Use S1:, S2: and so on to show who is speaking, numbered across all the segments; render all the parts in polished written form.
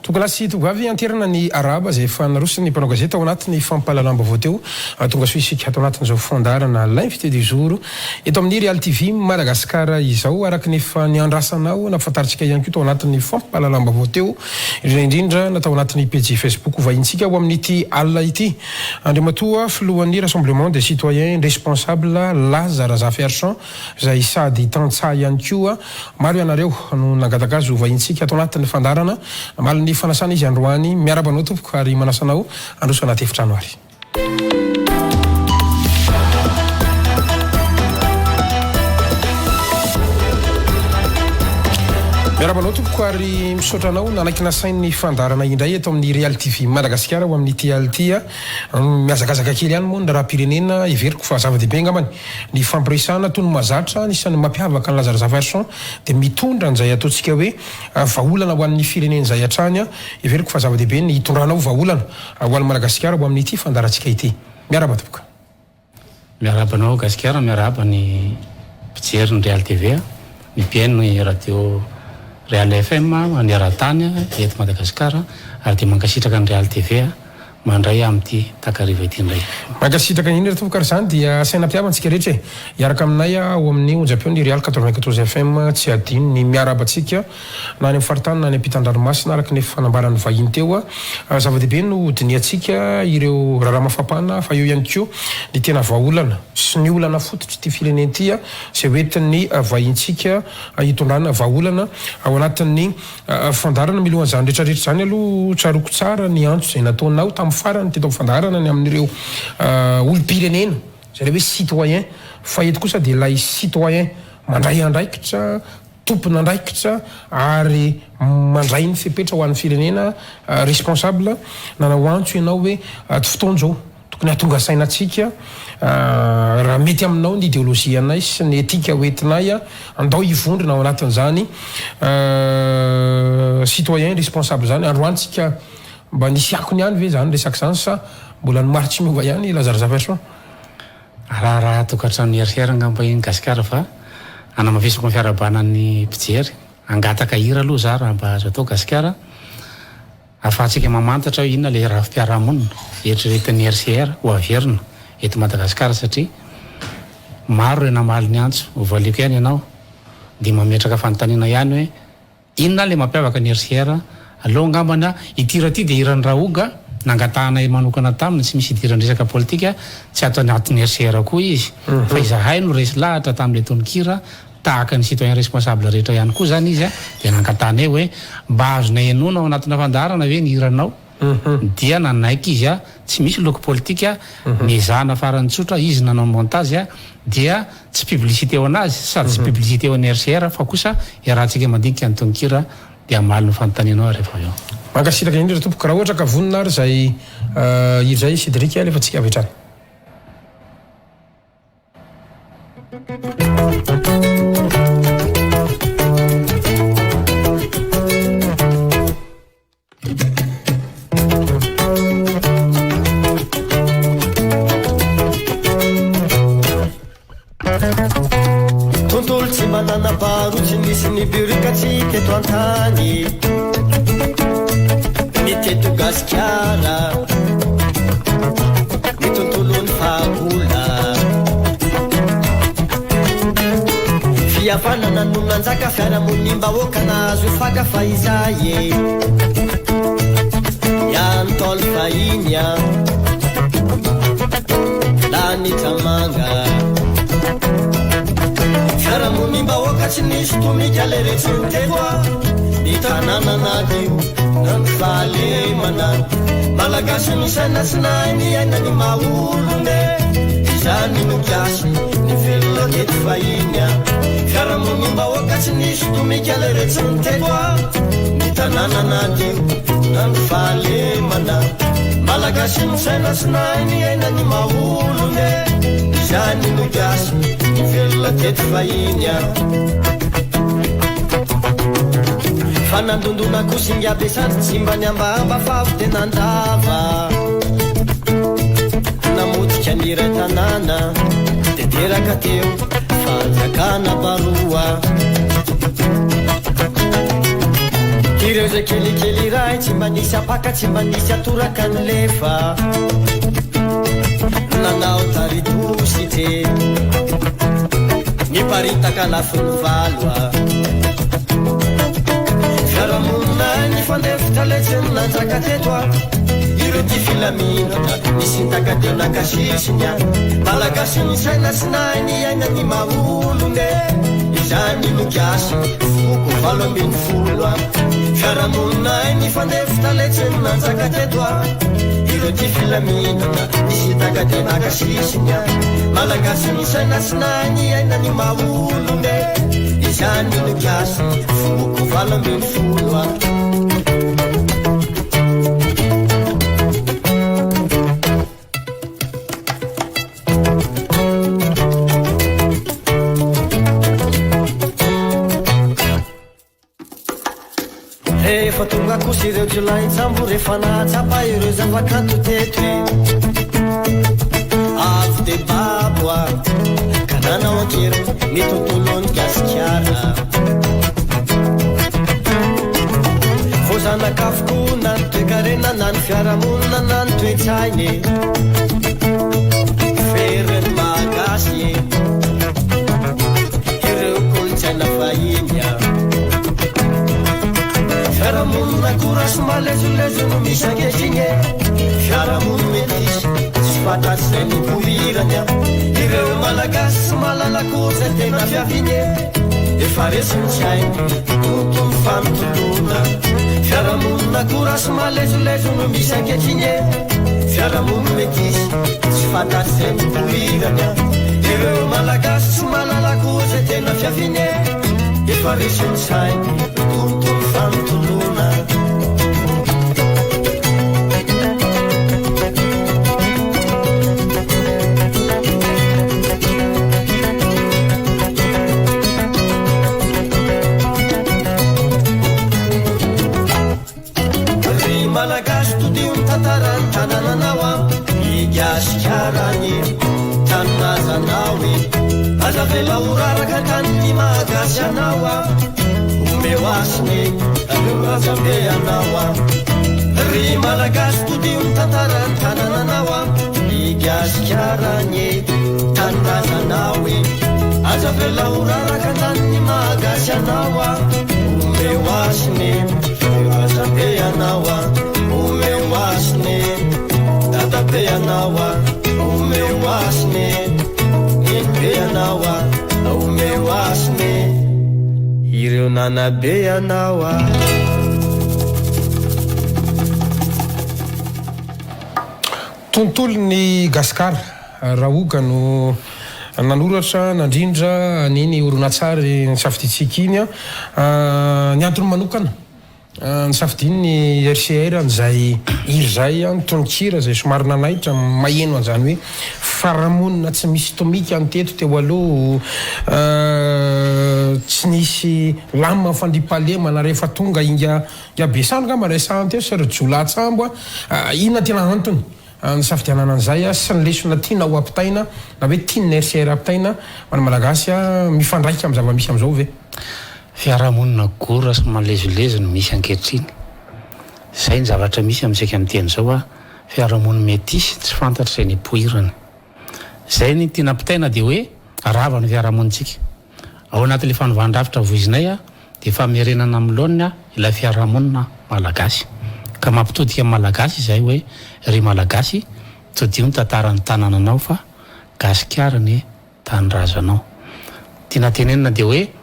S1: Tonga lasy tonga avy anterana ny araba zay efa narosy ny mpanao gazety ao anatin'ny fampalalamba vao teo tonga so isika ato anatin'izao fandarana l'invité du jour eto amin'ny Real TV Madagasikara izao araky nefa niandrasanao nafantaritsika ihany koa tao anatin'ny fampalalamba vao teo indrindra natao anatin'ny page Facebook vahintsika ao amin'ity alina ity andriamatoa filohan'ny Rassemblement des citoyens responsables Lazare Zaferson zay sady tantsaha ihany koa maro ianareo no nangatakazo vahintsika ato anatin'ny fandarana maliny fanasana izy androany miarabanao tompoko ary manasanao androso anaty efitrano ary miarabanao tompoko ary misotranao nanaiky nasain'ny fandarana indray eto amin'ny Real TV Madagasikara ao amin'ny TLT miazakazaka kely ihany moa ny raha-pirenena iveriko fa zava-dehibe ngamany ny fampirisana toy ny mahazatra nisan'ny mampiavaka ny Lazare Zaferson dia mitondra an'izay ataontsika hoe vahaolana ho an'ny firenena izay hatrany iveriko fa zava-dehibe ny hitondranao vahaolana ho an'ny Madagasikara ao amin'ity fandarantsika ity miaraba tompoko
S2: miarabanao Gasikara miaraba ny mpijery ny Real TV ny PN ny radio Real FM ny aratany eto Madagasikara ary dia mankasitraka ny Real TV mandray amin'ity takariva ity indray
S1: mankasitraka indrindra tompoko ary izany dia sainam-piavantsika rehetra iaraka aminay ao amin'ny onjam-peo ny Real 94 FM tsy adino ny miarabantsika na any amin'ny faritany na any ampitan-dranomasina araky ny fanambarany vahiny teo zava-dehibe no diniatsika ireo raharaha mafapana fa eo ihany koa ny tena vahaolana sy ny olana fototry ty firenena ity izay hoentin'ny vahintsika hitondrana vahaolana ao anatin'ny fandarana milohan'izany rehetrarehetra zany aloha tsaroko tsara ny antso izay nataonao tamin'ny farany teto fandarana ny amin'ireo olo-pirenena zay le hoe citoyen fa eto kosa dia ilay citoyen mandray andraikitra tompony andraikitra ary mandray ny fepetra ho an'ny firenena responsable nanao antso ianao hoe ty fotoan'izao tokony hatonga sainatsika raha mety aminao ny idéologie anay sy ny etika hoentinay andao hivondrona ao anatin'izany citoyen responsable zany androantsika mba nisy akony ihany ve zany resaky zany sa mbola nimaritsy miova ihany Lazare Zaferson
S2: raha tokatrano erisery ngamba iny Gasikara fa anamafisako ny fiarabanan'ny mpijery angataka hira aloha za raha mba azo atao Gasikara ahafahantsika mamantatra hoe inona le raha fiarahamonina eritreretin'ny RCR ho averina eto Madagasikara satria maro re namaly ny antso voaliko ihany ianao dia mametraka fanontaniana ihany hoe inona le mampiavaka ny RCR aloha ngambana itira ty dia hirany rahoga nangatahana manokana taminy tsy misy idirany resaka politika tsy ato anatin'ny RCR koa izy fa izahay no resy lahatra tamin'le tonikira tahaka ny citoyen responsable rehetra ihany koa zany izy dia nangatahana hoe mba azonay enona ao anatina fandarana ve ny hiranao dia nanaiky izy tsy misy loko politika mizahana farany tsotra izy nanao montage dia tsy publicité ho anazy sady tsy publicité ho an'ny RCR fa kosa iarahantsika mandinika ny tonikira dia maly ny fanontanianao rehefa eo
S1: mankasitraka indrindra tompoko raha ohatra ka vonina ary zay izay Cédric alefa tsika avy hatrany
S3: tontolo tsy manana baro tsy misy ny birikatsika eto antany ny teto Gasikara ny tontolony fahagola fihavanana no nanjaka fiarahamonimbahoaka nazo faka fa izay iantolo fahiny lanitramanga fiarahamonimbahoaka tsy nisy tomika le rehetra teto ny tanàna nadio nampifalemana malagasy ny saina sy nainy ainany maolone izany no kiasy ny velona teto fahiny fiarahamonimbahoaka tsy nisy tomika le rehetra teto ny tanàna nadio nampifalemana malagasy ny saina sy nainy ainany maolone izany no kiasy ny velona teto fahiny fanandondona kosingabe sady tsy mba niambamba fa avy tena andava namotika niray tanàna de teraka teo fanjakana baroa ireo reza kelikely ray tsy mba nisy apaka tsy mba nisy atoraka ny lefa nanao taritosy tre ny paritaka lafiny valoa fiaramonina ny fandefitra letsiny nanjaka tetoa ireo ty filaminana nisy ntagatena kasisiny a malagasy ny saina sy nainy aina ny maolone izany nokiasy foko 80 a fiaramonina ny fandefitra letsiny nanjaka tetoa ireo ty filaminana nisy ntagatena kasisiny a malagasy ny saina sy nainy aina ny maolone izany nokiasy foko 80 a rehefa tonga kosa ireo jolaintsambo rehefa nahatsapa ireo zavakanto teto avy de baboa ka nanao akery ny tontolony gasikara fô zanakafoko na ny toekarena na ny fiaramonina na ny toetsainy fereny magasy ireo kolotsaina fahinya fiaramonina korasy malezolezo no misy anketriny fiaramono metisy tsy fantatsy zay nipoirany a ireo malagasy sy malalakory zay tena fiaviny efa resiny tsy hainy tontony famitotona fiaramonina korasy malezolezo no misy anketriny fiaramono metisy tsy fantatsy zay nipoirany a ireo malagasy sy malalakory zay tena fiaviny efa resiny tsy hainy tontony famitotona malagasy todio ny tantarany tanananao a igasikarany tanonazanao aza vela oraraka taniny mahagasy anao a omeo asiny areo razambe anao a ry malagasy todio ny tantarany tanananao a igasikarany tanonazanao aza vela oraraka taniny mahagasy anao a omeo asiny razambe anao a omeo asiny dadabe anao a omeo asiny ninibe anao a omeo asiny ireo nanabe anao a
S1: tontolo ny gasikara raha oka no nanoratra nandrindra niny oronatsary ny safiditsika iny a ny antony manokana ny safidiny ny RCR nzay iry zay a ny tononkira zay somary nanaitra maheno an'izany hoe faramonina tsy misy tomika any teto teo aloha tsy nisy lama fandripalemana rehefa tonga inga besano nga maresahany teo sary jolatsambo a inona tena antony ny safidianana an'izay a sy ny lesona tiana ho ampitaina na hoe tiany RCR ampitaina mana malagasy a mifandraika amin'ny zava-misy am'izao ve
S2: fiarahamonina gora sy malezolezo no misy ankehitriny zay ny zavatra misy amintsika am'teny zao a fiarahamonina metisy tsy fantatry zay nipoirana zay ny tiana ampitaina de hoe rava ny fiarahamonitsika ao anatin'le fanovandravitra voizinay a de famerenana am'laoniny a ilay fiarahamonina malagasy ka mampitodika amin'ny malagasy zay hoe ry malagasy todio ny tantarany tanananao fa gasikara ny tanyrazanao tiana tenenina de hoe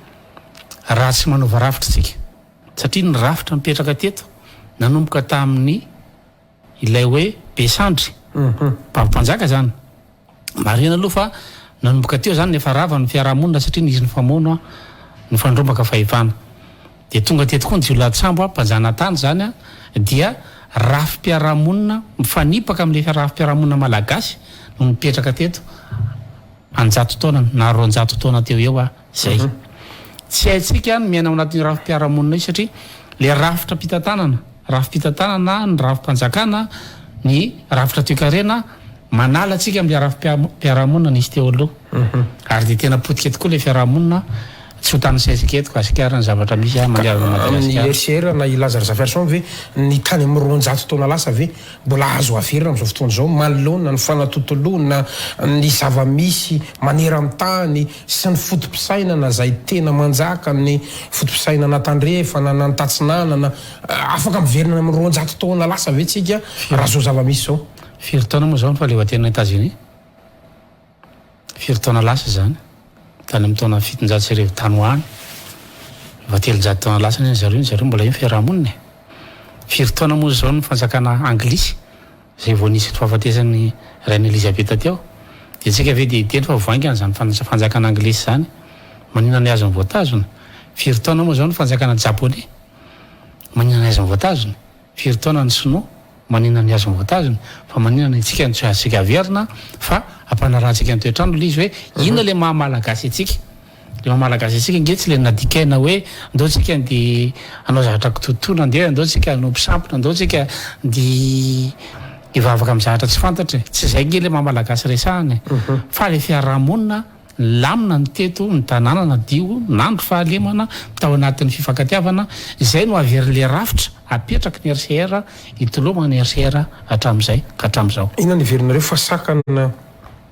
S2: raha tsy manova rafitra tsika satria ny rafitra mipetraka teto nanomboka tamin'ny ilay hoe besandry mpampanjaka zany marina aloha fa nanomboka teo zany nefa rava ny fiarahamonina satria nizy ny famono a ny fandrombaka fahefana de tonga teto koa ny jiolatsambo a mpanjana tany zany a dia rafim-piarahamonina mifanipaka amin'le rafim-piarahamonina malagasy no mipetraka teto anjato taona na roanjato taona teo eo a zay tsy haitsika ny miaina ao anatin'ny rafim-piarahamonina io satria le rafitra mpitantanana ny rafim-panjakana ny rafitra toekarena manala tsika amin'le rafim-piarahamonina nisy teo aloha ary de tena potika tokoa le fiarahamonina tsy ho tany saisiketo gasikara ny zavatra misy mandiarana Madagasikara.
S1: Ny RCR na i Lazare Zafiarson ve ny tany amin'ny 200 taona lasa ve mbola azo averina amin'izao fotoana izao manoloana ny fanatotoloana ny zavamisy maneran-tany sy ny fotom-pisainana izay tena manjaka ny fotom-pisainana tandrefana na ny tatsinanana afaka miverina amin'ny 200 taona lasa ve tsika raha zao zavamisy zao.
S2: Firy taona moa zao ny fahaleovan-tenan'ny États-Unis? Firy taona lasa zany tany amin'ny taona 700 tany hoany efa 300 taona lasa ny zareo mbola io fiarahamonina. Firy taona moa zao ny fanjakana anglisy zay vao nisy fahafatesan'ny Reine Elisabeth teo dia tsika ve dia teny fa voaingana zany fanjakana anglisy zany manina ny azony voatazona. Firy taona moa zao ny fanjakana japonais manina ny azony voatazona. Firy taona ny sinoa manina ny azony voatazona fa manina ny tsika ny tsy azontsika averina fa ampanarahantsika ny toetrandro le izy hoe inona le mahamalagasy atsika. Le mahamalagasy atsika nge tsy le nadikaina hoe andao tsika dia anao zavatra kitotoana andeha andao tsika anao mpisampona andao tsika dia hivavaka amin'ny zavatra tsy fantatra. Tsy izay nge le mahamalagasy resahany fa le fiarahamonina lamina ny teto ny tanàna na dio nandro fahalemana tao anatin'ny fifankatiavana izay no averyle rafitra apetraka ny RCR hitolomana ny RCR hatramin'izay ka hatramin'izao.
S1: Inona ny verina fa sakana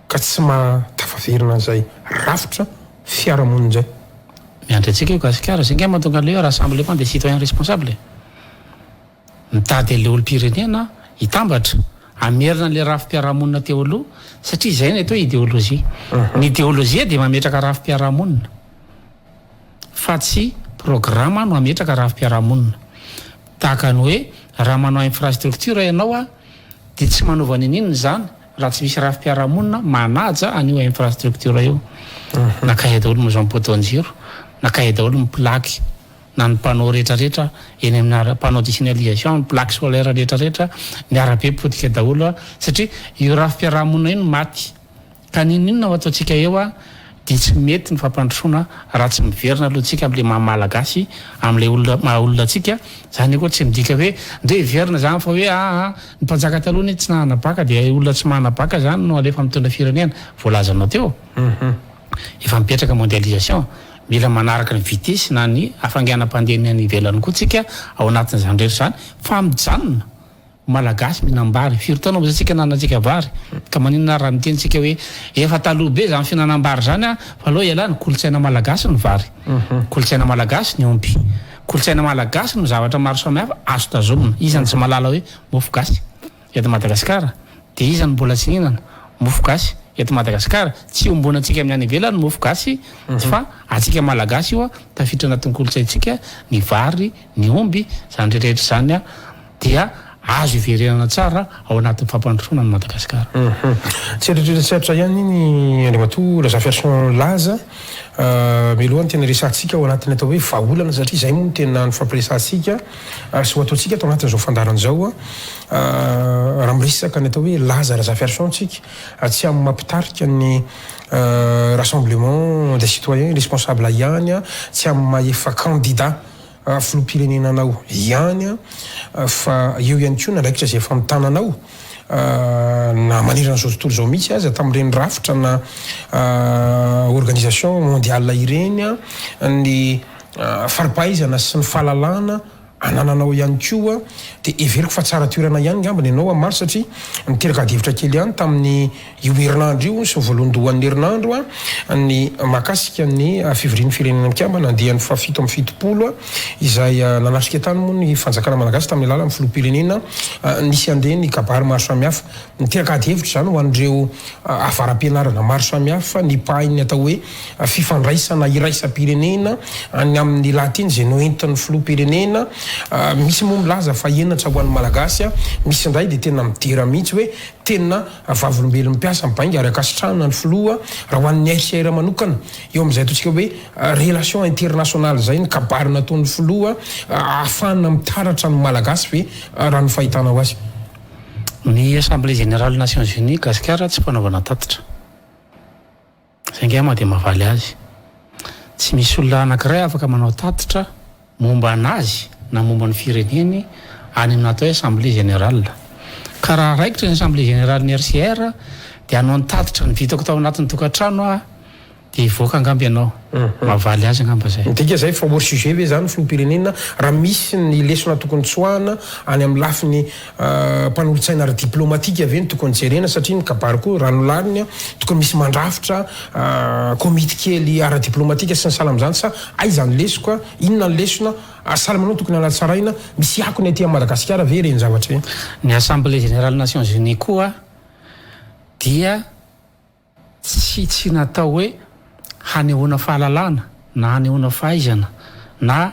S1: ka tsy mahatafaverina an'izay rafitra fiarahamonina izay.
S2: Miandry antsika io gasikara zay nge mahatonga an'ilay rassemblement des citoyens responsables mitady le olom-pirenena hitambatra amerina le rafim-piarahamonina teo aloha satria izay ny atao idéologie. Ny idéologie dia mametraka rafim-piarahamonina fa tsy programma no ametraka rafim-piarahamonina. Tahaka ny hoe raha manao infrastructure ianao dia tsy manova ninina zany raha tsy misy rafim-piarahamonina manaja an'io infrastructure io. Nakay daholo moa zao ny poteau-jiro, nakay daholo ny plaque na ny panneau rehetrarehetra eny amin'ny panneau de signalisation, ny plaque solaire rehetrarehetra ny arabe potika daholo satria io rafim-piarahamonina io no maty. Ka ninina ho ataontsika eo dia tsy mety ny fampandrosoana raha tsy miverina aloha tsika amin'ilay mahamalagasy amin'ilay maha-olonantsika. Zany koa tsy midika hoe ndre hiverina zany fa hoe ny mpanjaka taloha ny tsy nahanabaka dia olona tsy mahanabaka zany no alefa mitondra firenena voalazanao teo. Efa mipetraka mondialisation mila manaraka ny vitesy na ny hafanganam-pandehanany ivelany koa tsika ao anatin'izany rehetra zany fa mijanona malagasy mihinam-bary. Firy taona moa tsika nanantsika vary ka maninona raha mitentsika hoe efa taloha be zany fihinanam-bary zany fa aloha iala ny kolotsaina malagasy ny vary, kolotsaina malagasy ny omby, kolotsaina malagasy no zavatra maro samihafa azo tazomina. Izany tsy malala hoe mofo gasy eto Madagasikara dia izany mbola tsy hihinana mofo gasy eto Madagasikara tsy ombonantsika amin'ny any ivelany mofo gasy fa atsika malagasy io tafiditra anatin'ny kolotsaintsika ny vary ny omby zany rehetrarehetra zany dia azo iverenana tsara ao anatin'ny fampandrosoana ny Madagasikara.
S1: Tsy eritreretratra ihany ny Andriamatoa Zafiarson laza milohany tena resantsika ao anatin'ny atao hoe vahaolana satria izay moa no tena ny fampiresantsika sy ho ataontsika atao anatin'izao fandarana izao raha miresaka ny atao hoe Lazare Zafiarson tsika tsy amin'ny mampitarika ny rassemblement des citoyens responsables ihany tsy amin'ny maefa candidat filoham-pirenenanao ihany fa eo ihany koa nandraikitra izay efa mitananao na manerana zao tontolo zao mihitsy aza tamin'ireny rafitra na organisation mondiale ireny ny faripahaizana sy ny fahalalana anananao ihany koa dia everiko fa tsara toerana ihany ngambany ianao maro satria niteraka adevitra kely ihany tamin'ny io herinandro io sy voalohandohan'ny herinandro ny mahakasika ny fivorian'ny firenena mikamba nandehan'ny fafito amin'ny fitopolo izay nanasika tany moa ny fanjakana malagasy tamin'ny alala amin'ny filoham-pirenena nisy andeha ny kabary maro samihafa niteraka adevitra zany ho an'ireo avaram-pianarana maro samihafa ny pahiny atao hoe fifandraisana iraisam-pirenena any amin'ny latiny izay no entin'ny filoham-pirenena misy moa milaza fa enatra ho an'ny malagasy misy indray dia tena midera mihitsy hoe tena vavolombelo mipiasa mibainga ary akasitrahana ny filoha raha ho an'ny RCR manokana eo amin'izay ataontsika hoe relation internationale zay ny kabary nataon'ny filoha ahafahana mitaratra ny malagasy ve raha ny fahitanao azy.
S2: Ny assemblée générale Nations Unies gasikara tsy mpanaovana tatitra zay ngama dia mahavaly azy tsy misy olona anankiray afaka manao tatitra momba anazy na momba ny fireneny any amin'atao hoe assemblée générale ka raha raikitra ny assemblée générale ny RCR dia hanao ny tatitra ny vitako tao anatin'ny tokantrano dia hivoaka angamba ianao mavaly azy angamba zay
S1: midika zay fa hors sujet ve zany filoham-pirenena raha misy ny lesona tokony tsoahana any amin'ny lafiny mpanolotsaina ara-diplomatika ve ny tokony jerena satria ny kabary koa ranolariny tokony misy mandrafitra komity kely ara-diplomatika sy ny salam zany sa aizany lesoko inona ny lesona salamanao tokony anatsaraina misy akony aty Madagasikara ve reny zavatra
S2: ny Assemblée Générale Nations Unies koa dia tsy natao hoe hanehoana fahalalana na hanehoana fahaizana na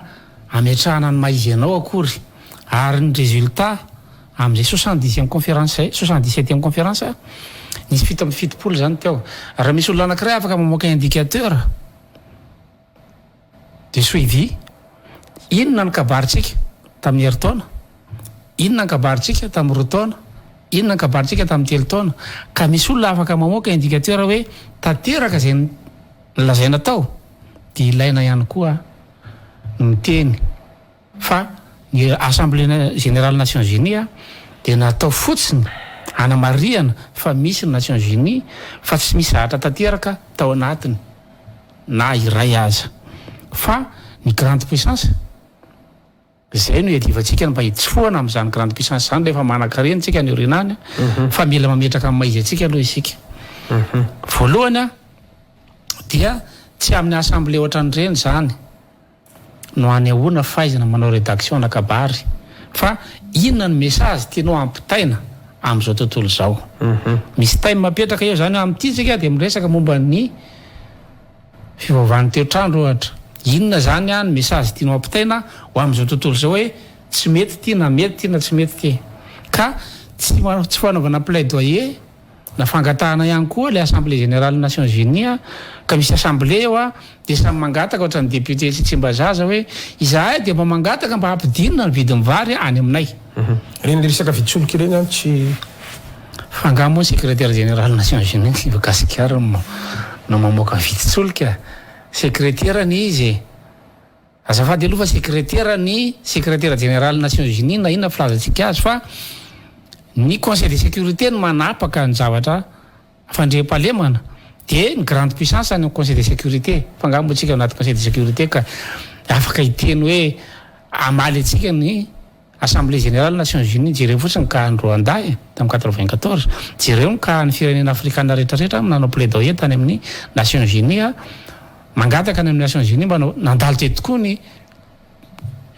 S2: ametrahana ny maizy-anao akory ary ny résultat amin'izay 70e conférence 77e conférence nisy fito amby fitopolo zany teo raha misy olona anankiray afaka mamoaka indicateur de suivi inona ny kabaritsika tamin'ny herintaona inona ny kabaritsika tamin'ny roa taona inona ny kabaritsika tamin'ny telo taona ka misy olona afaka mamoaka indicateur hoe tanteraka zay lazaina tao dia ilaina ihany koa miteny fa ny Assemblée Générale Nations Unies dia natao fotsiny hanamariana fa misy ny Nations Unies fa tsy misy zahatra tanteraka tao anatiny na iray aza fa ny grande puissance zay no iadivantsika mba hitsofoana amin'izany grande puissance zany rehefa manan-karentsika ny orinany fa mila mametraka amin'ny maizy antsika aloha isika voalohany dia tsy amin'ny assemblée ohatran'ireny zany no hanehoana fahaizana manao rédaction na kabary fa inona ny message tianao ampitaina amin'izao tontolo izao misy time mapetraka eo zany amin'ity tsika dia miresaka momba ny fivavahan'ny toetrandro ohatra inona zany ny message tianao ampitaina ho amin'izao tontolo izao hoe tsy mety ty na mety ty na tsy mety ty ka tsy fanaovana plaidoyer na fangatahana ihany koa le Assemblée Générale Nations Unies ka misy assemblée eo dia samy mangataka ohatran'ny député sy Tsimbazaza hoe izahay dia mba mangataka mba hampidinina ny vidin'ny vary any aminay
S1: reny resaka viditsoloka ireny tsy
S2: fangamo ny secrétaire général Nations Unies Madagasikara no mamoaka viditsoloka secrétaire ny izy azafady aloha fa secrétaire général Nations Unies na inona filazantsika azy fa ny conseil de sécurité no manapaka ny zavatra fandriam-pahalemana dia ny grande puissance any conseil de sécurité fangamo antsika anaty conseil de sécurité ka afaka hiteny hoe amaly antsika ny Assemblée Générale Nations Unies jereo fotsiny ka ny Rwanda tamin'ny 94 jereo ka ny firenena afrikana rehetrarehetra nanao plaidoyer tany amin'ny Nations Unies mangataka any amin'ny Nations Unies mba nandalo teto tokoa ny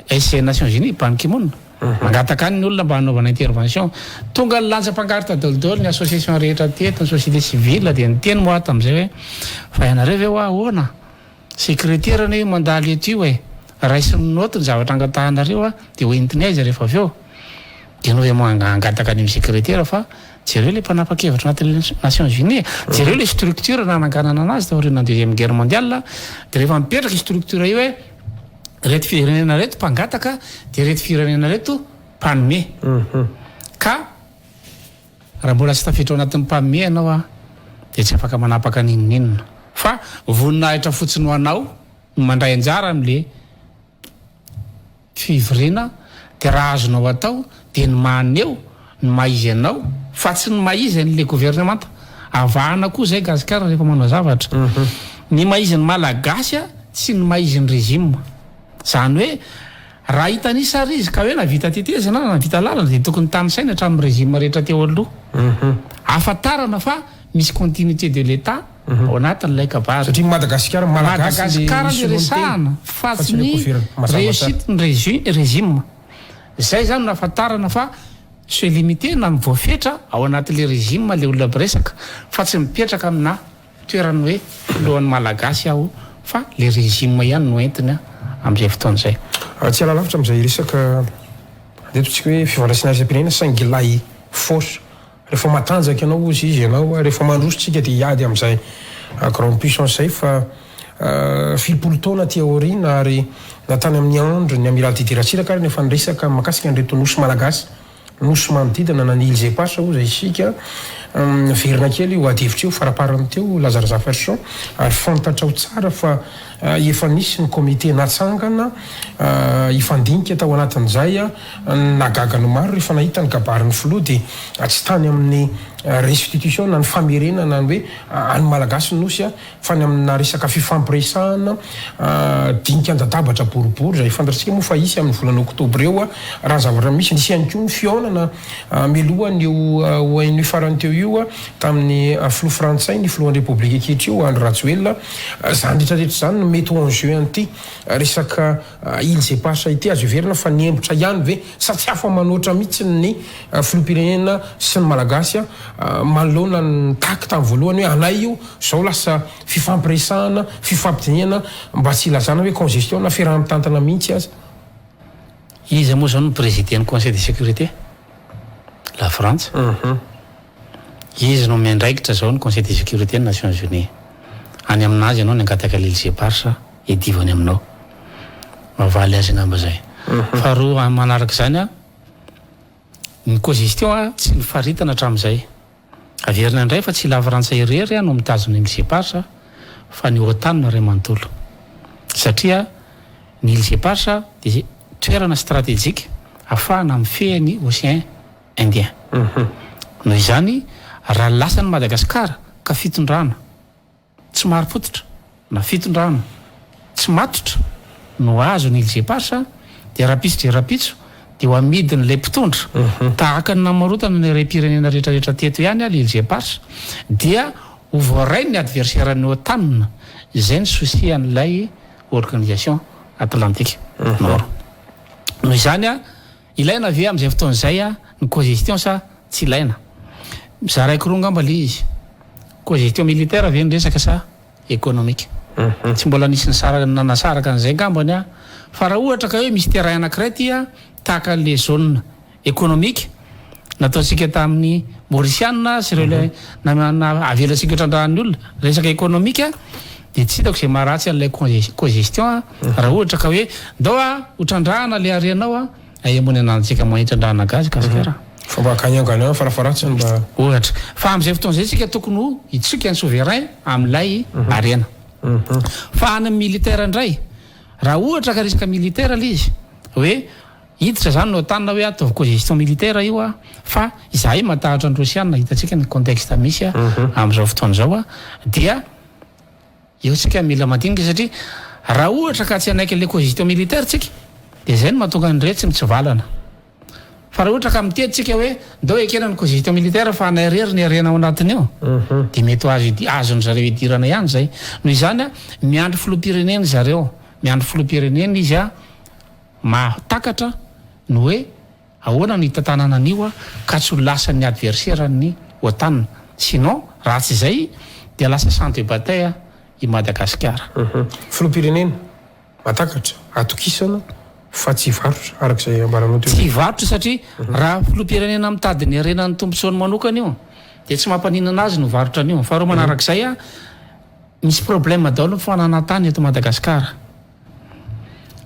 S2: SC Nations Unies Ban Ki-moon mangataka any ny olona mba hanaovana intervention tonga ny lanja-mpangaritra dolidolo ny association rehetra teto ny société civile dia niteny moa tamin'izay hoe fa ianareo ve ho ahoana secrétaire ny mandaly eto io raisiny noty ny zavatra angatahanareo dia hoentiny aiza rehefa avy eo dia no hoe mangataka any amin'ny secrétaire fa jereo le mpanapa-kevitra anatin'ny Nations Unies jereo le structure nananganana anazy tao aorian'ny deuxième guerre mondiale dia rehefa mipetraka structure io hoe reto firenena reto mpangataka dia reto firenena reto mpanome ka raha mbola tsy tafiditra ao anatin'ny mpanome ianao dia tsy afaka manapaka ninonina fa voninahitra fotsiny ho anao no mandray anjara amin'le fivoriana dia raha azonao atao dia ny mahaneo ny maizy anao fa tsy ny maizy n'le gouvernemanta avahana koa zay gasikara rehefa manao zavatra ny maizy ny malagasy tsy ny maizy ny régime zany hoe raha hitany sary izy ka hoe navita tetezana na navita lalana dia tokony tanysaina hatramin'ny régime rehetra teo aloha afantarana fa misy continuité de l'état ao anatin'ilay kabary
S1: satria Madagasikara
S2: le resahana fa tsy ny réussite ny régime zay zany nafantarana fa se limité na mivoafetra ao anatin'le régime le olona miresaka fa tsy mipetraka amina toerany hoe lohan'ny malagasy aho fa le régime ihany no entiny amin'izay fotoana izay
S1: tsy alalavitra amin'izay resaka detontsika hoe fivandrasana azy-pirenena saingilay fosy rehefa matanjaka ianao ozy izy ianao rehefa mandrosotsika dia hiady amin'izay grande puissance zay fa filipolo taona ty aoriana ary natany amin'ny andro ny amiral Diderasiraka ary nefa niresaka makasika an'ireto nosy malagasy nosy manodidina na ny Île Zepasa o zay isika verina kely ho adevitra eo faraparany teo Lazare Zafarson ary fantatrao tsara fa efa nisy ny komite natsangana ifandinika tao anatin'izay nagagany maro rehefa nahita ny kabarin'ny filoha dia tsy tany amin'ny restitution na ny famerenana ny hoe any malagasy nosy fa ny amina resaka fifampiresahana dinika andatabatra boribory zay fantatsika moa fa isy amin'ny volana oktobra eo raha zavatra misy nisy ihany koa ny fionana melohany eo oainy farany teo io tamin'ny filoha frantsay ny filohan'ny république ankehitriny io André Rajoelina zany rehetrarehetra zany no mety en jeu an'ity resaka Îles et Passes ity azo heverina fa niembotra ihany ve sa tsy afa manoatra mihitsy ny filoham-pirenena sy ny malagasy manoloana ny taky tamin'ny voalohany hoe anay io zao lasa fifampiresahana fifampidinihana mba tsy ilazana hoe congestion na fiaraha-mitantana mihitsy azy.
S2: Izy moa zao no président conseil de sécurité la France. Izy no miandraikitra zao ny conseil de sécurité ny Nations Unies. Any aminazy ianao ny angataka l'Îles et Passes edivany aminao mavaly azy ngamba zay. Faharoa manaraka zany ny congestion tsy nifaritana hatramin'izay averina indray fa tsy lava rantsay irery no mitazona Îles et Passes fa ny OTAN no ray manontolo satria ny Îles et Passes dia toerana stratégique ahafahana mifehy Océan Indien. Noho izany raha lasany Madagasikara ka fitondrana tsy mari-pototra na fitondrana tsy matotra no azo ny Îles et Passes dia rapitso dia ho amidiny ilay mpitondra tahaka ny namarotana ny rem-pirenena rehetrarehetra teto ihany ny Îles et Passes dia ho voaray ny adversaire-ny OTAN izay ny souci-an'ilay organisation atlantique nord. Noho izany ilaina ave amin'izay fotoan'izay ny congestion sa tsy ilaina mizaraiko roa ngamba le izy congestion militaire ave ny resaka sa économique tsy mbola nisy nanasaraka an'izay ngambany fa raha ohatra ka hoe misy terrain anankiray ty tahaka le zone économique nataontsika tamin'ny Mauritiana sy ireo avelatsika trandrahan'ny olona resaka économique dia tsy hitako izay maharatsy an'ilay congestion raha ohatra ka hoe ndao hotrandrahana le arenao aemony anantsika mahitrandrahana gazy kasikara
S1: fa mba kanyangana farafaratsy mba
S2: ohatra fa amin'izay fotoan'izay tsika tokony hitsika ny souverain amin'ilay arena fa any militaire indray raha ohatra ka resaka militaire le izy hoe hiditra zany no tanina hoe ataovy congestion militaire io fa izahay matahatra ny Rosiana hitatsika ny contexte misy amin'izao fotoan'izao dia eo tsika mila mandinika satria raha ohatra ka tsy anaiky le congestion militaire tsika dia zay no mahatonga ny retsy mitsivalana fa raha ohatra ka miteditsika hoe ndao ekena ny congestion militaire fa anairery ny arena ao anatiny eo dia mety azony zareo idirana ihany zay. Noho izany miandry filoham-pirenena zareo miandry filoham-pirenena izy mahatakatra no hoe ahoana ny tantanana an'io ka tsy ho lasan'ny adversaire ny OTAN sinon raha tsy izay dia lasa champ de bataille i Madagasikara.
S1: Filoham-pirenena mahatakatra atokisana fa tsy varotra arak'izay ambaranao teo
S2: tsy varotra satria raha filoham-pirenena mitady ny arenan'ny tombontsoany manokana io dia tsy mampaninana azy no varotra an'io. Faharoa manarak'izay misy problème daholo ny fananantany eto Madagasikara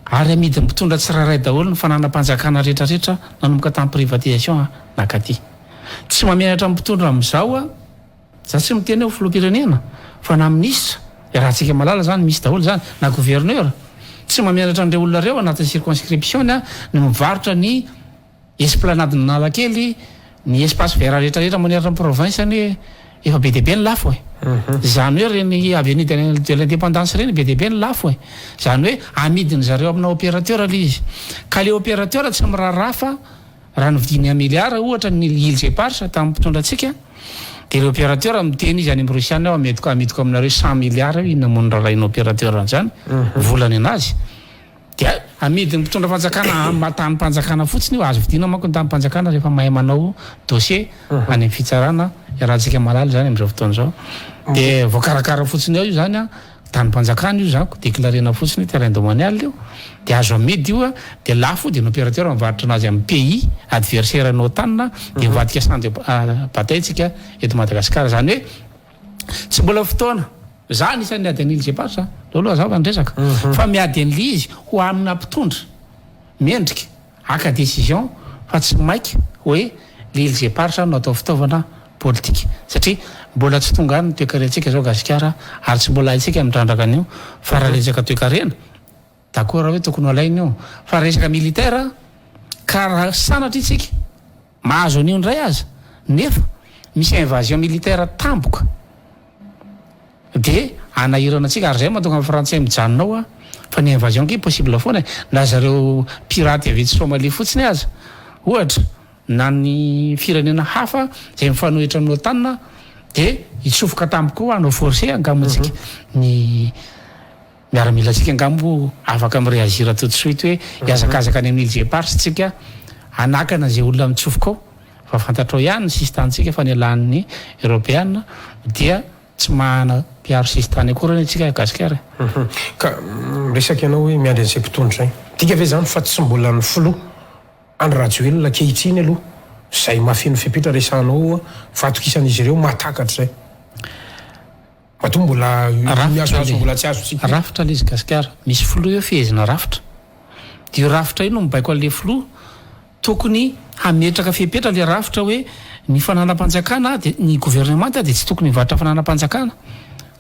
S2: ary amidiny mpitondra tsirairay daholo ny fananam-panjakana rehetrarehetra nanomboka tamin'ny privatisation nakaty tsy mamenatra mpitondra amin'izao za tsy miteny eo filoham-pirenena fa na ministre raha tsika malala zany misy daholo zany na gouverneur tsy mamenatra an'ireo olona reo anatin'ny circonscription ny mivarotra ny esplanade n'Analakely ny espace vert rehetrarehetra manerana ny province ny efa be dia be ny lafo zany hoe reny avenue de l'indépendance reny be dia be ny lafo zany hoe amidiny zareo amina opérateur le izy ka le opérateur tsy miraharaha fa raha nividiny milliard ohatra ny Îles et Passes tamin'ny mpitondra antsika dia le opérateur miteny izy any amin'ny Rosiana amidiko aminareo 100 milliard inona moa ny rarahin'ny opérateur zany volany anazy dia amidiny mpitondra fanjakana tamin'ny mpanjakana fotsiny io azo vidina manko ny tamin'ny mpanjakana rehefa mahay manao dossier any amin'ny fitsarana rahantsika malala zany amin'izao fotoan'izao dia voakarakara fotsiny ao io zany tany mpanjakana io zako déclarena fotsiny terrain domanial io dia azo amidy io dia lafo dia ny opérateur mivarotra anazy amin'ny pays adversaire ny OTAN dia mivadika champ de bataille tsika eto Madagasikara zany hoe tsy mbola fotoana zany isan'ny ady an'Îles et Passes aloha zava ny resaka fa miady an'le izy ho amina mpitondra miendrika aka décision fa tsy maiky hoe le Îles et Passes no atao fitaovana politika satria mbola tsy tonga any toe-karentsika zao gasikara ary tsy mbola haitsika mitrandraka an'io fa raha resaka toe-karena d'accord hoe tokony alaina io fa resaka militaire karaha sanatra itsika mahazo an'io ndray aza nefa misy invasion militaire tampoka de anahirana antsika ary zay mahatonga amin'ny frantsay mijanonao fa ny invasion ki possible foana na zareo piraty avy tsy Somalia fotsiny aza ohatra na ny firenena hafa zay mifanohitra amin'ny OTAN de itsofoka tampoka koa anao forcé angamontsika ny miaramila antsika angambo afaka mireagir tout de suite hoe iazakazaka any amin'ny île Éparses tsika anakana zay olona mitsofoka ao fa fantatrao ihany ny sistantsika fa ny alan'ny européenne dia tsy mahana mpiaro sistany akory atsika gasikara
S1: ka resaky ianao hoe miandry an'izay mpitondra zay tika ve zany fa tsy mbola ny filo andry rajoelona kehitriny aloha zay mafeno fipitra resanao fatokisan'izy ireo matakatra zay mato mbola miazoazo mbola tsy azo tsika
S2: rafitra le izy gasikara misy filo eo fehezina rafitra de io rafitra io no mibaiko an'le filo tokony hametraka fipetra le rafitra hoe ny fananam-panjakana de ny gouvernemanta de tsy tokony mivatra fananam-panjakana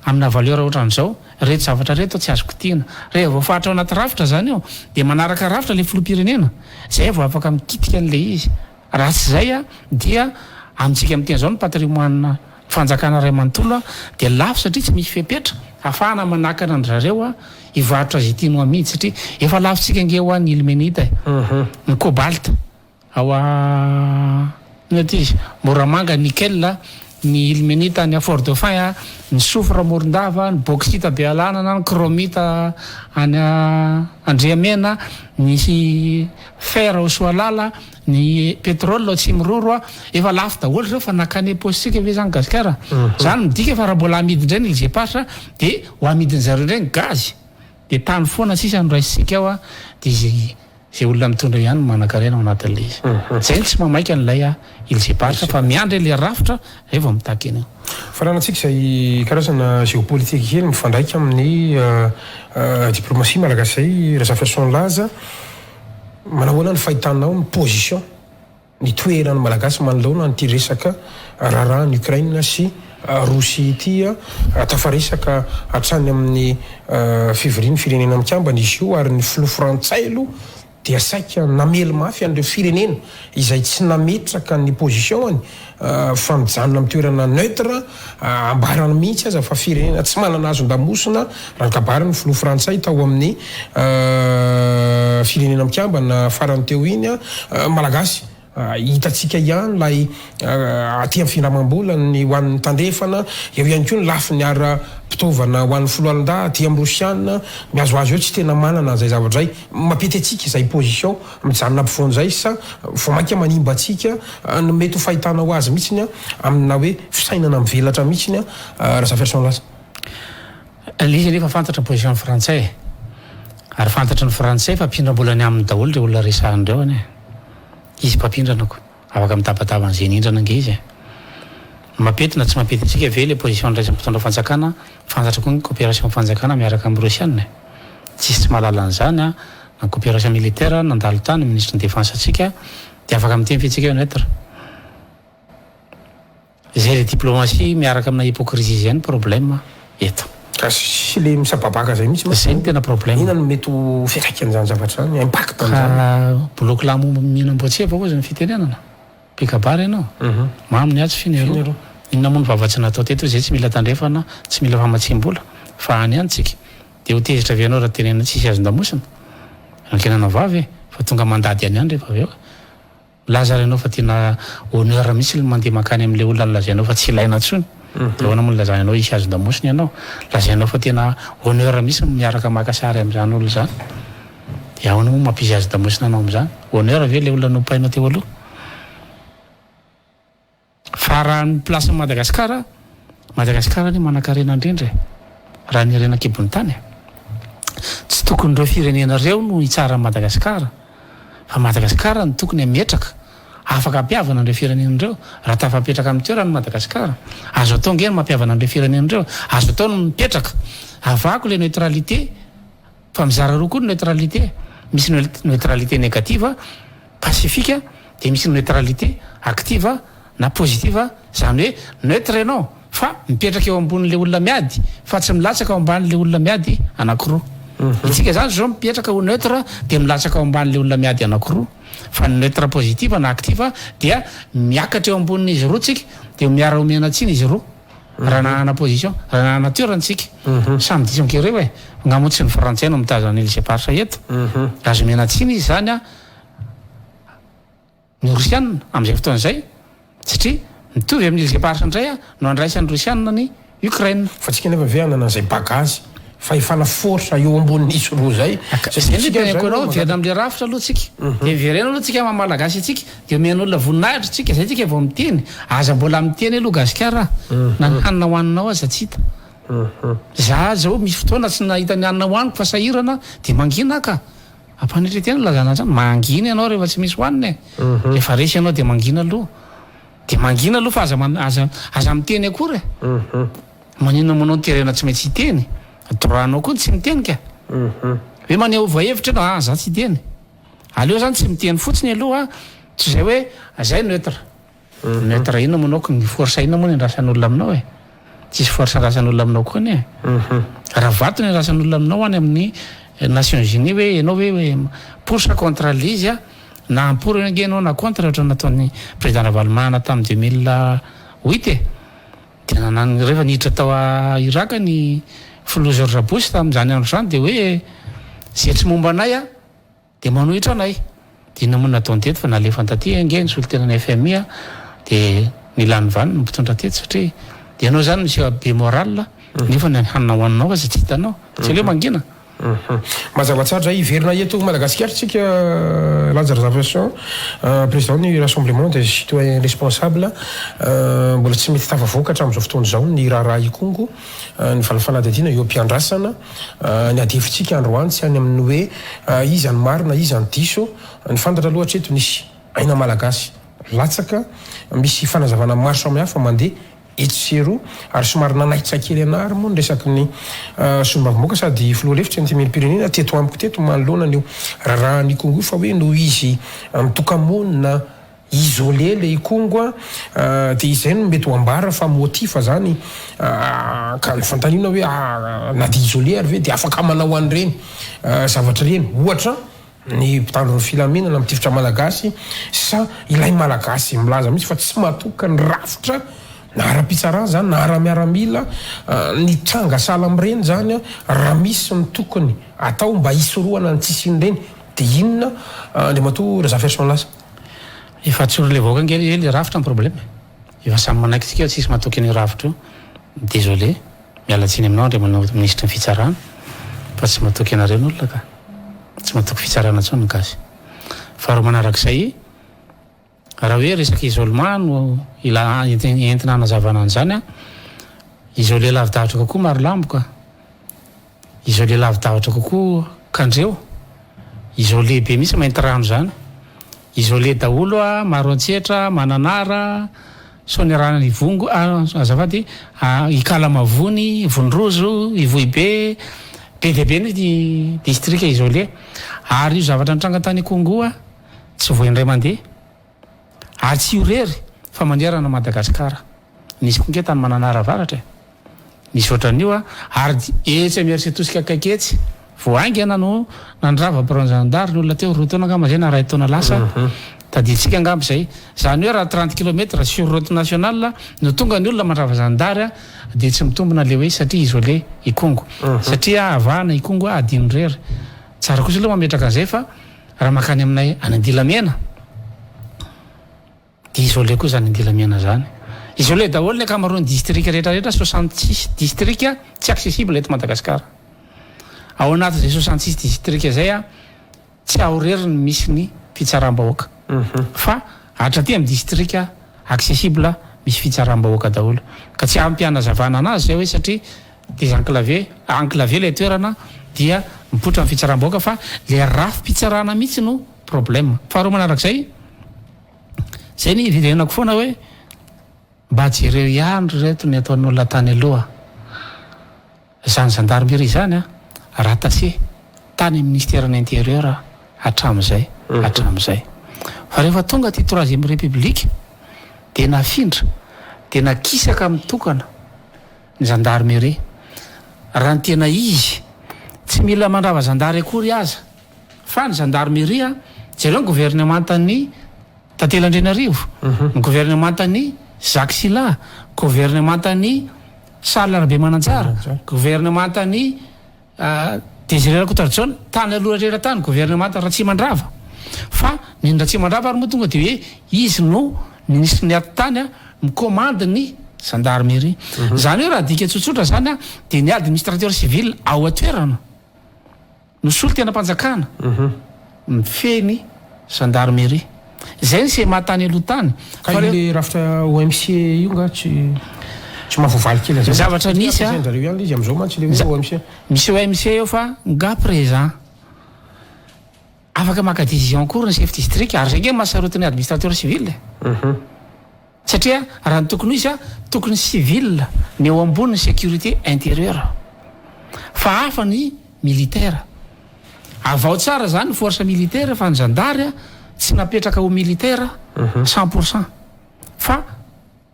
S2: amina valeur ohatran'izao reto zavatra reto tsy azoko tiana rehefa voafahatra ao anaty rafitra zany io de manaraka rafitra le filoham-pirenena zay vao afaka mikitika an'le izy raha tsy zay dia amintsika am'tena zao ny patrimoine fanjakana ray manontolo de lafo satria tsy misy fipetra afahana manakana andrareo ivarotra zay tianao amidy satria efa lafotsika nge ho an'ny ilmenita ny cobalt ao moramanga nickel ny ilmenita ny fort dauphin ny soufre morondava ny bauxite bealanana ny chromite any andriamena ny fer au soalala ny pétrole tsy miroro efa lafo daholo reo fa nakany positsika ve zany gasikara zany midika fa raha mbola amidy indray ny île Éparses de ho amidiny zareo indray ny gaz de tany foana sisa no raisitsika ao de zay olona mitondra ihany manan-karena ao anatin'le izy zay tsy mamaika n'ilay île Éparses fa miandry le rafitra zay vao mitaka eny
S1: fa ranantsika zay karazana géopolitique kely mifandraika amin'ny diplomatie malagasy zay resafiason laza manahoana ny fahitanao ny position ny toerany malagasy manoloana nyty resaka raharaha ny Ukraine sy Rosia ity tafaresaka hatrany amin'ny février ny firenena mikambana izy io ary ny filoha frantsay aloha dia saika namely mafy an'ireo firenena izay tsy nametraka ny position fa mijanona amin'ny toerana neutre ambarany mihitsy aza fa firenena tsy manana azo ndamosina raha kabarany filoha frantsay tao amin'ny firenena mikambana farany teo iny malagasy hitatsika ihany lay aty amin'ny finamam-bola ny hoan'ny tandrefana eo ihany koa ny lafi ny ara-pitaovana ho an'ny foloalonda aty amin'ny Rosiana miazoazo eo tsy tena manana zay zavatra zay mapety atsika izay position mijanona ampovoany zay sa vao mainka manimba atsika no mety ho fahitanao azy mihitsiny amina hoe fisainana mivelatra mihitsiny resafiason laza
S2: izy nefa fantatra position frantsay ary fantatra ny frantsay fa mpindrambolany amin'ny daholo le olona resahandreo any izy mpampindranako afaka mitabataba an'izay nindrana nge izy mapety na tsy mapety atsika ve le position ndraisa mpitondra fanjakana fantatra koa ny coopération fanjakana miaraka amin'ny Rosiana tsisy tsy mahalala an'izany na coopération militaire nandalo tany ministre ny défense atsika de afaka miteny fetsika eo neutre zay le diplomatie miaraka amina hypocrisie zay ny problème eto
S1: ka sy le misababaka zay mihitsy
S2: zay ny tena problème
S1: ina no mety ho fiatraika an'izany zavatra zany impact
S2: bloc lamo mihinam-boatsy avao koa zany fitenenana pikabary ianao maminy atsy finero inona moa ny vavatsy natao teto zay tsy mila tandrefana tsy mila famatsim-bola fa any any tsika de ho tezitra avianao raha tenena tsisy azon-damosina ankenana vavy fa tonga mandady any any rehefa aveo laza renao fa tena honneur mihitsy mandeha makany am'le olona lazainao fa tsy ilaina tsony de hoana moa lazainao isy azon-damosina ianao lazainao fa tena honneur mihitsy miaraka makasary am'izany olo zany de ahoana moa mampisy azon-damosina anao am'izany honneur ave le olona nopainao teo aloha fa raha ny place Madagasikara ny manan-karena indrindra raha ny arena kibony tany tsy tokony reo firenenareo no hitsara Madagasikara fa Madagasikara ny tokony ametraka afaka ampiavana an'ireo firenenareo raha tafapetraka amin'ny toerany Madagasikara azo atao ngeny mampiavana an'ireo firenenareo azo atao no mipetraka avako le neutralité fa mizara roa koa ny neutralité misy neutralité négative pacifique de misy neutralité active na positive zany hoe neutre ianao fa mipetraka eo ambon'le olona miady fa tsy milatsaka ao amban'le olona miady anankiroa itsika zany zao mipetraka ho neutre dia milatsaka ao amban'le olona miady anankiroa fa ny neutre positive na active dia miakatra eo ambon'izy roa tsika dia miara omena tsiny izy roa raha nahana position raha nahana toerantsika samy disonkereo e ngamotsy ny frantsay no mitazana ilise parsa eto azo mena tsiny izy zany a ny rosianina am'izay fotoan'izay satria mitovy amin'ny ilise parsa indray a no andraisan'ny rosianina ny Ukraine
S1: fa tsika nefa veanana zay bagazy fa ifana forsa eo ambon'nisy roa zay
S2: anao verina am'le rafitra aloha tsika de verena aloha tsika mamalagasy atsika de men'olona voninahitra tsika zay tsika vao miteny aza mbola miteny aloha gasikara na ny hanina hoaninao aza tsy hita za zao misy fotoana tsy nahita ny hanina hoaniko fa sahirana de mangina ka ampanetretena lazana zany mangina ianao rehefa tsy misy hoanina rehefa resy ianao de mangina aloha fa aza miteny akory manina manao terena tsy maintsy hiteny droanao koa tsy miteny ka hoe maneova hevitra ianao za tsy hiteny aleo zany tsy miteny fotsiny aloha tsy zay hoe zay neutre ina manaoko ny force ina moa ny andrasan'olona aminao e tsisy force andrasan'olona aminao koa ny raha vato ny andrasan'olona aminao any amin'ny Nations Unies hoe ianao hoe poursa contre l'izy na pour engenao na contre ohatra nataon'ny président Ravalmana tamin'ny 2008 dia nanany rehefa niditra tao a Irak ny filoha George Bush tamin'izany andro zany dia hoe zay tsy momba anay a dia manohitra anay dia namoana ataony teto fa nalefa taty ange ny solotenan'ny FMI dia nilany vany no mpitondra teto satria dia ianao zany misy be moral nefa ny hanina hoaninao fa zay tsy hitanao tsy aleo mangina
S1: mazava tsara iverina eto Madagasikara tsika Lazare Zavation président ny rassemblement des citoyens responsables mbola tsy mety tafavoaka hatramin'izao fotoana izao ny raharaha ikongo ny valafanadadiana eo am-piandrasana ny adefitsika androany tsy any amin'ny hoe izy any marina izy any diso ny fantatra aloha hatreto nisy aina malagasy latsaka misy fanazavana maro samihafa mandeha etsero ary somary nanaitsakely anary moa ny resaky ny somavimoaka sady filoha lefitra ny temeny-pirenena teto amiko teto manoloana nio raha ny Kongo fa hoe no izy mitokamonina isolé le Kongo dia izay no mety ho ambara fa motifa zany ka ny fantanina hoe na dia isolé ary ve dia afaka manao an'ireny zavatra ireny ohatra ny mpitandro ny filaminana mitifitra malagasy sa ilay malagasy milaza mihitsy fa tsy matoka ny rafitra na ara-pitsarana zany na ara-miaramila ny tranga sala amin'ireny zany raha misy ny tokony atao mba hisoroana ny tsisin'ireny dia inona le matoa rezaferson lasa
S2: efa tsoro le vaoaka ngely le rafitra ny problème efa samy manaiky tsika tsisy matoky ny rafitra io désolé mialatsiny aminao andre manao ministre ny fitsarana fa tsy matoky anareo n'olona ka tsy matoky fitsarana tsony gasy fa ro manarak'izay raha hoe resaky isolement no entina hanazavana an'izany isolé lavidavitra kokoa maro lamboka isolé lavidavitra kokoa kandreo isolé be misy mainty rano zany isolé daholo maro antsetra mananara sonerana ny vongo azafady ikalamavony vonrozo ivoibe be dia be ny district isolé ary io zavatra nitranga tany Kongo tsy voindray mandeha ary tsy iorery fa manderana Madagasikara nisy konke tany mananara varatra nisy ohatran'io ary etsy amiaritsy tosika akaiketsy voaingana no nandrava bronzandary ny olona teo roa taona angamba zay na ray taona lasa taditsika angamba zay zany hoe raha 30 km sur route nationale no tonga ny olona mandrava zandary dia tsy mitombona le hoe satria isolé i Kongo satria avana i Kongo adino rery tsara kosa aloha mametraka an'izay fa raha makany aminay any Andilamena dia isolé koa zany Andilamena zany isolé daholo ny ankamaroany district rehetrarehetra 66 district tsy accessible eto Madagasikara ao anatin'izay 66 district zay tsy aorery ny misy ny fitsaram-bahoaka fa hatraty amin'ny district accessible misy fitsaram-bahoaka daholo ka tsy ampianazavana anazy zay hoe satria des enclavé le toerana dia mipotra amin'ny fitsaram-bahoaka fa le rafy fitsarana mihitsy no problème fa roa manarak'izay zay ny virenako foana hoe mba jereo iandro reto ny ataon'olona tany aloha zany gendarmerie zany raha tase tany ministère-ny intérieur hatramin'izay fa rehefa tonga ty 3e république dia nafindra tena kisaka mitokana ny gendarmerie raha ny tena izy tsy mila mandrava zandary akory aza fa ny gendarmerie zareo ny gouvernementany Tatelandrenarivo ny gouvernementany Jacques Sila gouvernementany Salarabe Manantsara gouvernementany Désiré Rakotodrajona tany aloha rera tany gouvernement Ratsimandrava fa ny Ratsimandrava ary moa tonga de hoe izy no ministre ny aty-tany mikomande ny gendarmerie zany hoe raha dika tsotsotra zany de ny administrateur civil ao atoerana no solo tena mpanjakana mifeny gendarmerie zay ny se mahatany aloha tany
S1: fa le rafitra OMC io nga tsy mahavovaly kely zay
S2: zavatra nisy
S1: zareo ihany izy am'izao mantsy le OMC
S2: misy OMC eo fa nga présent afaka maka décision kory ny chef district ary zay nge mahasarotiny administrateur civil satria raha ny tokony izy tokony civil ny eo ambony ny sécurité intérieure fa hafa ny militaire avao tsara zany force militaire fa ny zandary tsy napetraka ho militaire 100% fa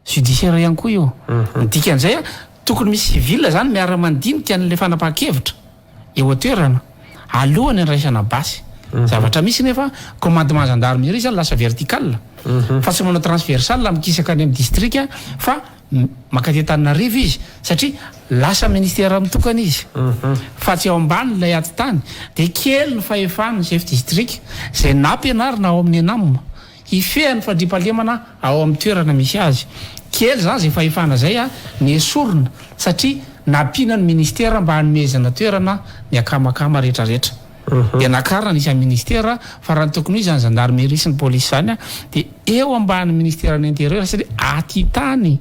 S2: judiciaire ihany koa io ny dikan'izay tokony misy civil zany miara-mandinika n'le fanapahan-kevitra eo atoerana alohany andraisana basy zavatra misy nefa commandement gendarmerie zany lasa vertical fa tsy manao transversal mikisaka any amin'ny district fa makatetanarivo izy satria lasa ministère mitokana izy fa tsy ao ambany lay aty tany de kely ny fahefany chef district zay nampianarina ao amin'ny anamma ifehany fandriampalemana ao amin'ny toerana misy azy kely zany zay fahefana zay ny esorina satria nampiana ny ministère mba hanomezana toerana ny akamakama rehetrarehetra de nakarina nisy amin'ny ministère fa raha ny tokony izy zany gendarmerie sy ny police zany de eo ambany ministère ny intérieur satria aty tany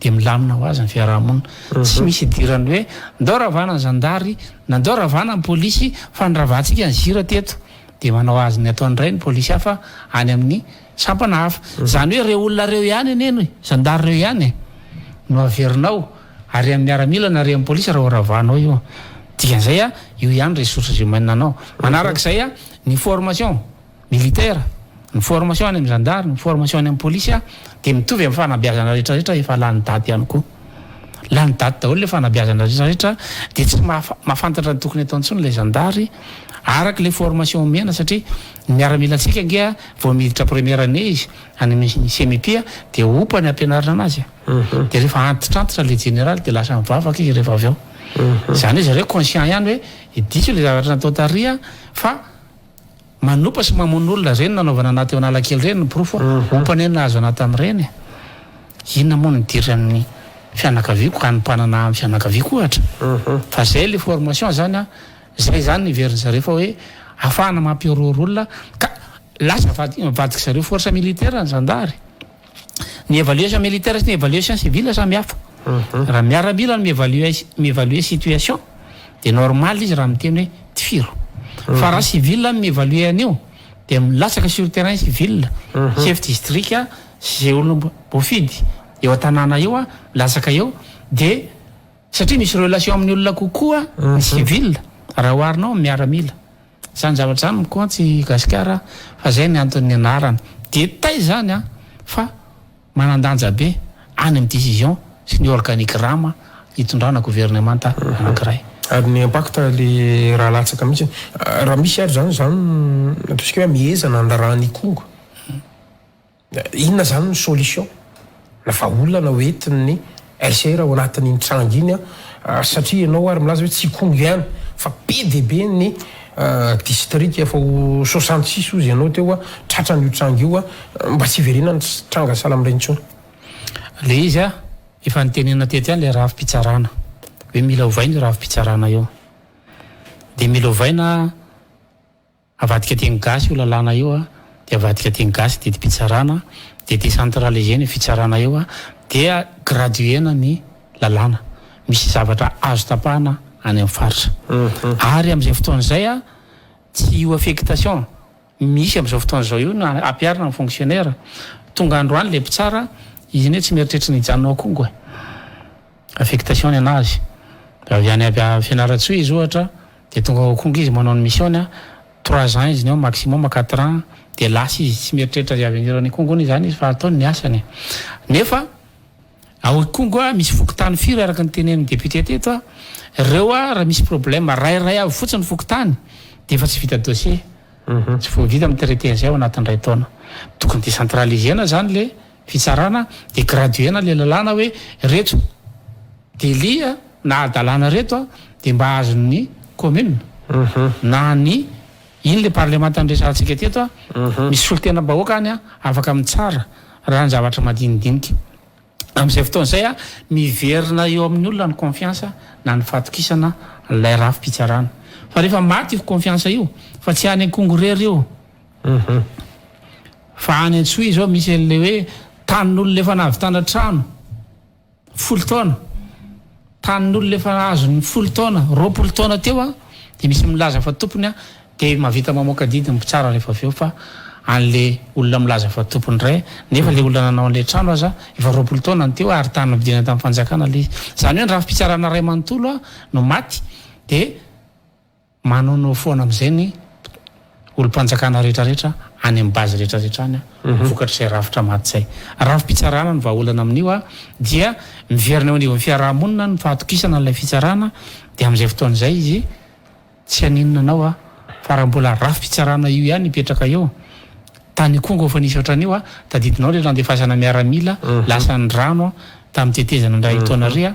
S2: de milamina ho azy ny fiarahamonina tsy misy dirany hoe ndao ravana ny zandary nandao ravana ny polisy fa nyravatsika ny zira teto de manao azy ny ataony ray ny polisy hafa any amin'ny sampana hafa zany hoe reo olona reo ihany eneny zandary reo ihany no averinao ary amin'ny miaramila na re amin'ny polisy raha ravanao io dikan'izay io ihany ressources humaines anao manarak'izay ny formation militaire ny formation any amin'ny zandary ny formation any amin'ny polisy de mitovy amin'ny fanabeazana rehetrarehetra efa lany daty ihany koa lany daty daholo le fanabeazana rehetrarehetra de tsy mahafantatra ny tokony atao ntsony le zandary araka le formation mena satria miaramila antsika nge vao miditra première année izy any amin'ny CMP de opany ampianarina anazy de rehefa antitrantitra le général de lasa mivavaka izy rehefa avy ao zany hoe zareo conscient ihany hoe idiso le zavatra natao taria fa manopa sy mamon'olona reny nanaovana anaty eo analakely reny ny profo opany eny nahazo anaty amin'ireny inona moa ny diran'ny fianakaviako ka nympanana amin'ny fianakaviako ohatra fa zay le formation zany zay zany niveriny zareo fa hoe afahana mampiorory olona ka lasa vadika zareo force militaire ny zandary ny évaluation militaire sy ny évaluation civile samy hafa raha miaramila no mievaluer situation de normal izy raha miteny hoe tifiro fa raha civil mievaluer an'io de milatsaka sur terrain civil chef district zay olo bofidy eo an-tanàna eo milatsaka eo de satria misy relation amin'ny olona kokoa ny civil raha oharinao miaramila zany zavatra zany mikoantsy gasikara fa zay ny antony anarana de tay zany fa manandanja be any amin'ny décision sy ny organigramme hitondrana gouvernement anankiray
S1: ary ny impact le raha latsaka mihitsy raha misy ary zany ataosika hoe miezana andarahany kongo inona zany ny solution lafa olona na hoetiny RCR ao anatin'ny trango iny satria ianao ary milaza hoe tsy kongo ihany fa be de be ny district efa 66 ozy ianao teo tratrany io trango io mba tsy verina ny tranga salamreny tsony
S2: le izy efa nitenena tety ihany le ravi-pitsarana hoe mila ovaina ravi-pitsarana io de mila ovaina avadika teny gasy io lalàna io de avadika teny gasy de pitsarana de décentralisé fitsarana io dia graduena ny lalàna misy zavatra azo tapahana any amin'ny faritra ary amin'izay fotoana zay tsy io affectation misy amin'izao fotoana zao io na ampiarina ny fonctionnaire tonga androany le mpitsara izy ny hoe tsy mieritreritra ny hijanonao kongo affectation ny anazy avy any fianaratsoa izy ohatra de tonga ao kongo izy manao ny mission 3 ans izy ny ao maximum 4 ans de lasa izy tsy mieritreritra ry avenirany kongony zany izy fa ataony ny asany nefa ao kongo misy fokotany firy araka ny tenen'ny député teto reo raha misy problème rairay avy fotsiny fokotany de efa tsy vita dossier tsy vo vita amin'ny traité zay ao anatin'ny ray taona tokony décentralisena zany le fitsarana de graduena le lalàna hoe reto de lia na adalàna reto de mba azon'ny commune na ny iny le parlement tandresantsika teto misy solotena bahoaka any afaka amin'ny tsara raha ny zavatra madinidinika amin'izay fotoana zay miverina eo amin'ny olona ny confiance na ny fahatokisana lay rafim-pitsarana fa rehefa maty confiance io fa tsy any kongorery io fa any antsoy zao misy le hoe tanin'olona efa navitana trano 10 taona tanin'olona lefa azony 10 taona 20 taona teo de misy milaza fa tompony de mavita mamoaka didiny mpitsara rehefa aveo fa an'le olona milaza fa tompony ray nefa le olona nanao an'le trano aza efa 20 taona ny teo ary tany vidina tamin'ny fanjakana le zany hoe ny rafim-pitsarana ray manontolo no maty de manao foana amin'izay ny olom-panjakana rehetrarehetra any amin'ny bazy rehetrarehetra any vokatra izay rafitra maty zay rafim-pitsarana ny vahaolana amin'io dia miverina eo anivon'ny fiarahamonina ny fahatokisana n'ilay fitsarana de amin'izay fotoana izay izy tsy aninona anao fa raha mbola rafim-pitsarana io ihany ipetraka eo tany kongo fa nisy ohatran'io tadidinao le randefasana miaramila lasa ny rano tamin'ny tetezana ndray taona ry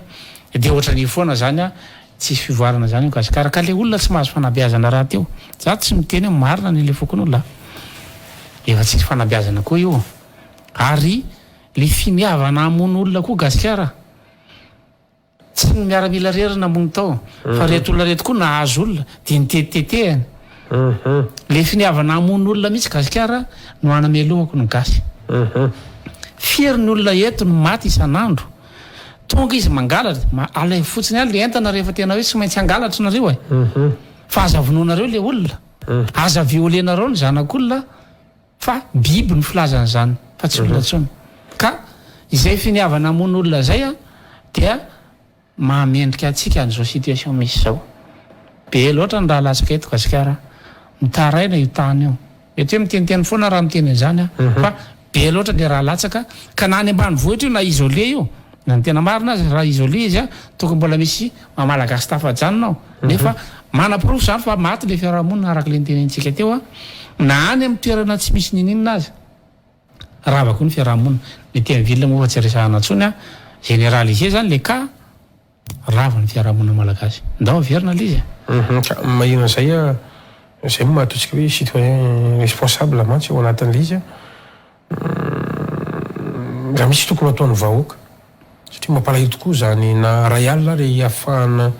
S2: de ohatran'io foana zany tsisy fivoarana zany gasikara ka le olona tsy mahazo fanabeazana raha teo za tsy miteny marina ny le fokon'olona efa tsisy fanabeazana koa io ary le finiavana amono olona koa gasikara tsy ny miaramila rerina ambony tao fa reto olona reto koa nahazo olona de nitetetehany le finiavana amono olona mihitsy gasikara no anamelohako ny gasy firy ny olona eto no maty isan'andro tonga izy mangalatra alay fotsiny any le entana rehefa tena hoe tsy maintsy angalatra nareo fa aza vonoanareo le olona aza violenareo ny zanak'olona fa biby ny filazana zany fa tsy olona tsony ka izay finiavana amono olona zay dia mahamendrika atsika an'izao situation misy zao be loatra ny raha latsaka eto gasikara mitaraina io tany io mety hoe miteniteny foana raha miteny an'izany fa be loatra le raha latsaka ka na any ambany vohitra io na isolé io na ny tena marina azy raha isolé izy tokony mbola misy mamalagasy tafajanonao nefa mana-pirofo zany fa maty le fiarahamonina araka le nitenentsika teo na any amin'ny toerana tsy misy nininina azy rava koa ny fiarahamonina mety amin'ny vilona moa fa tsy resahana ntsony généralisé zany le cas rava ny fiarahamonina malagasy ndao averina le izy
S1: mahina zay zay moa mahatotsika hoe citoyen responsable mantsy eo anatin'le izy raha misy tokony ataon'ny vahoaka satria mampalahelo tokoa zany na ray alina re ahafahana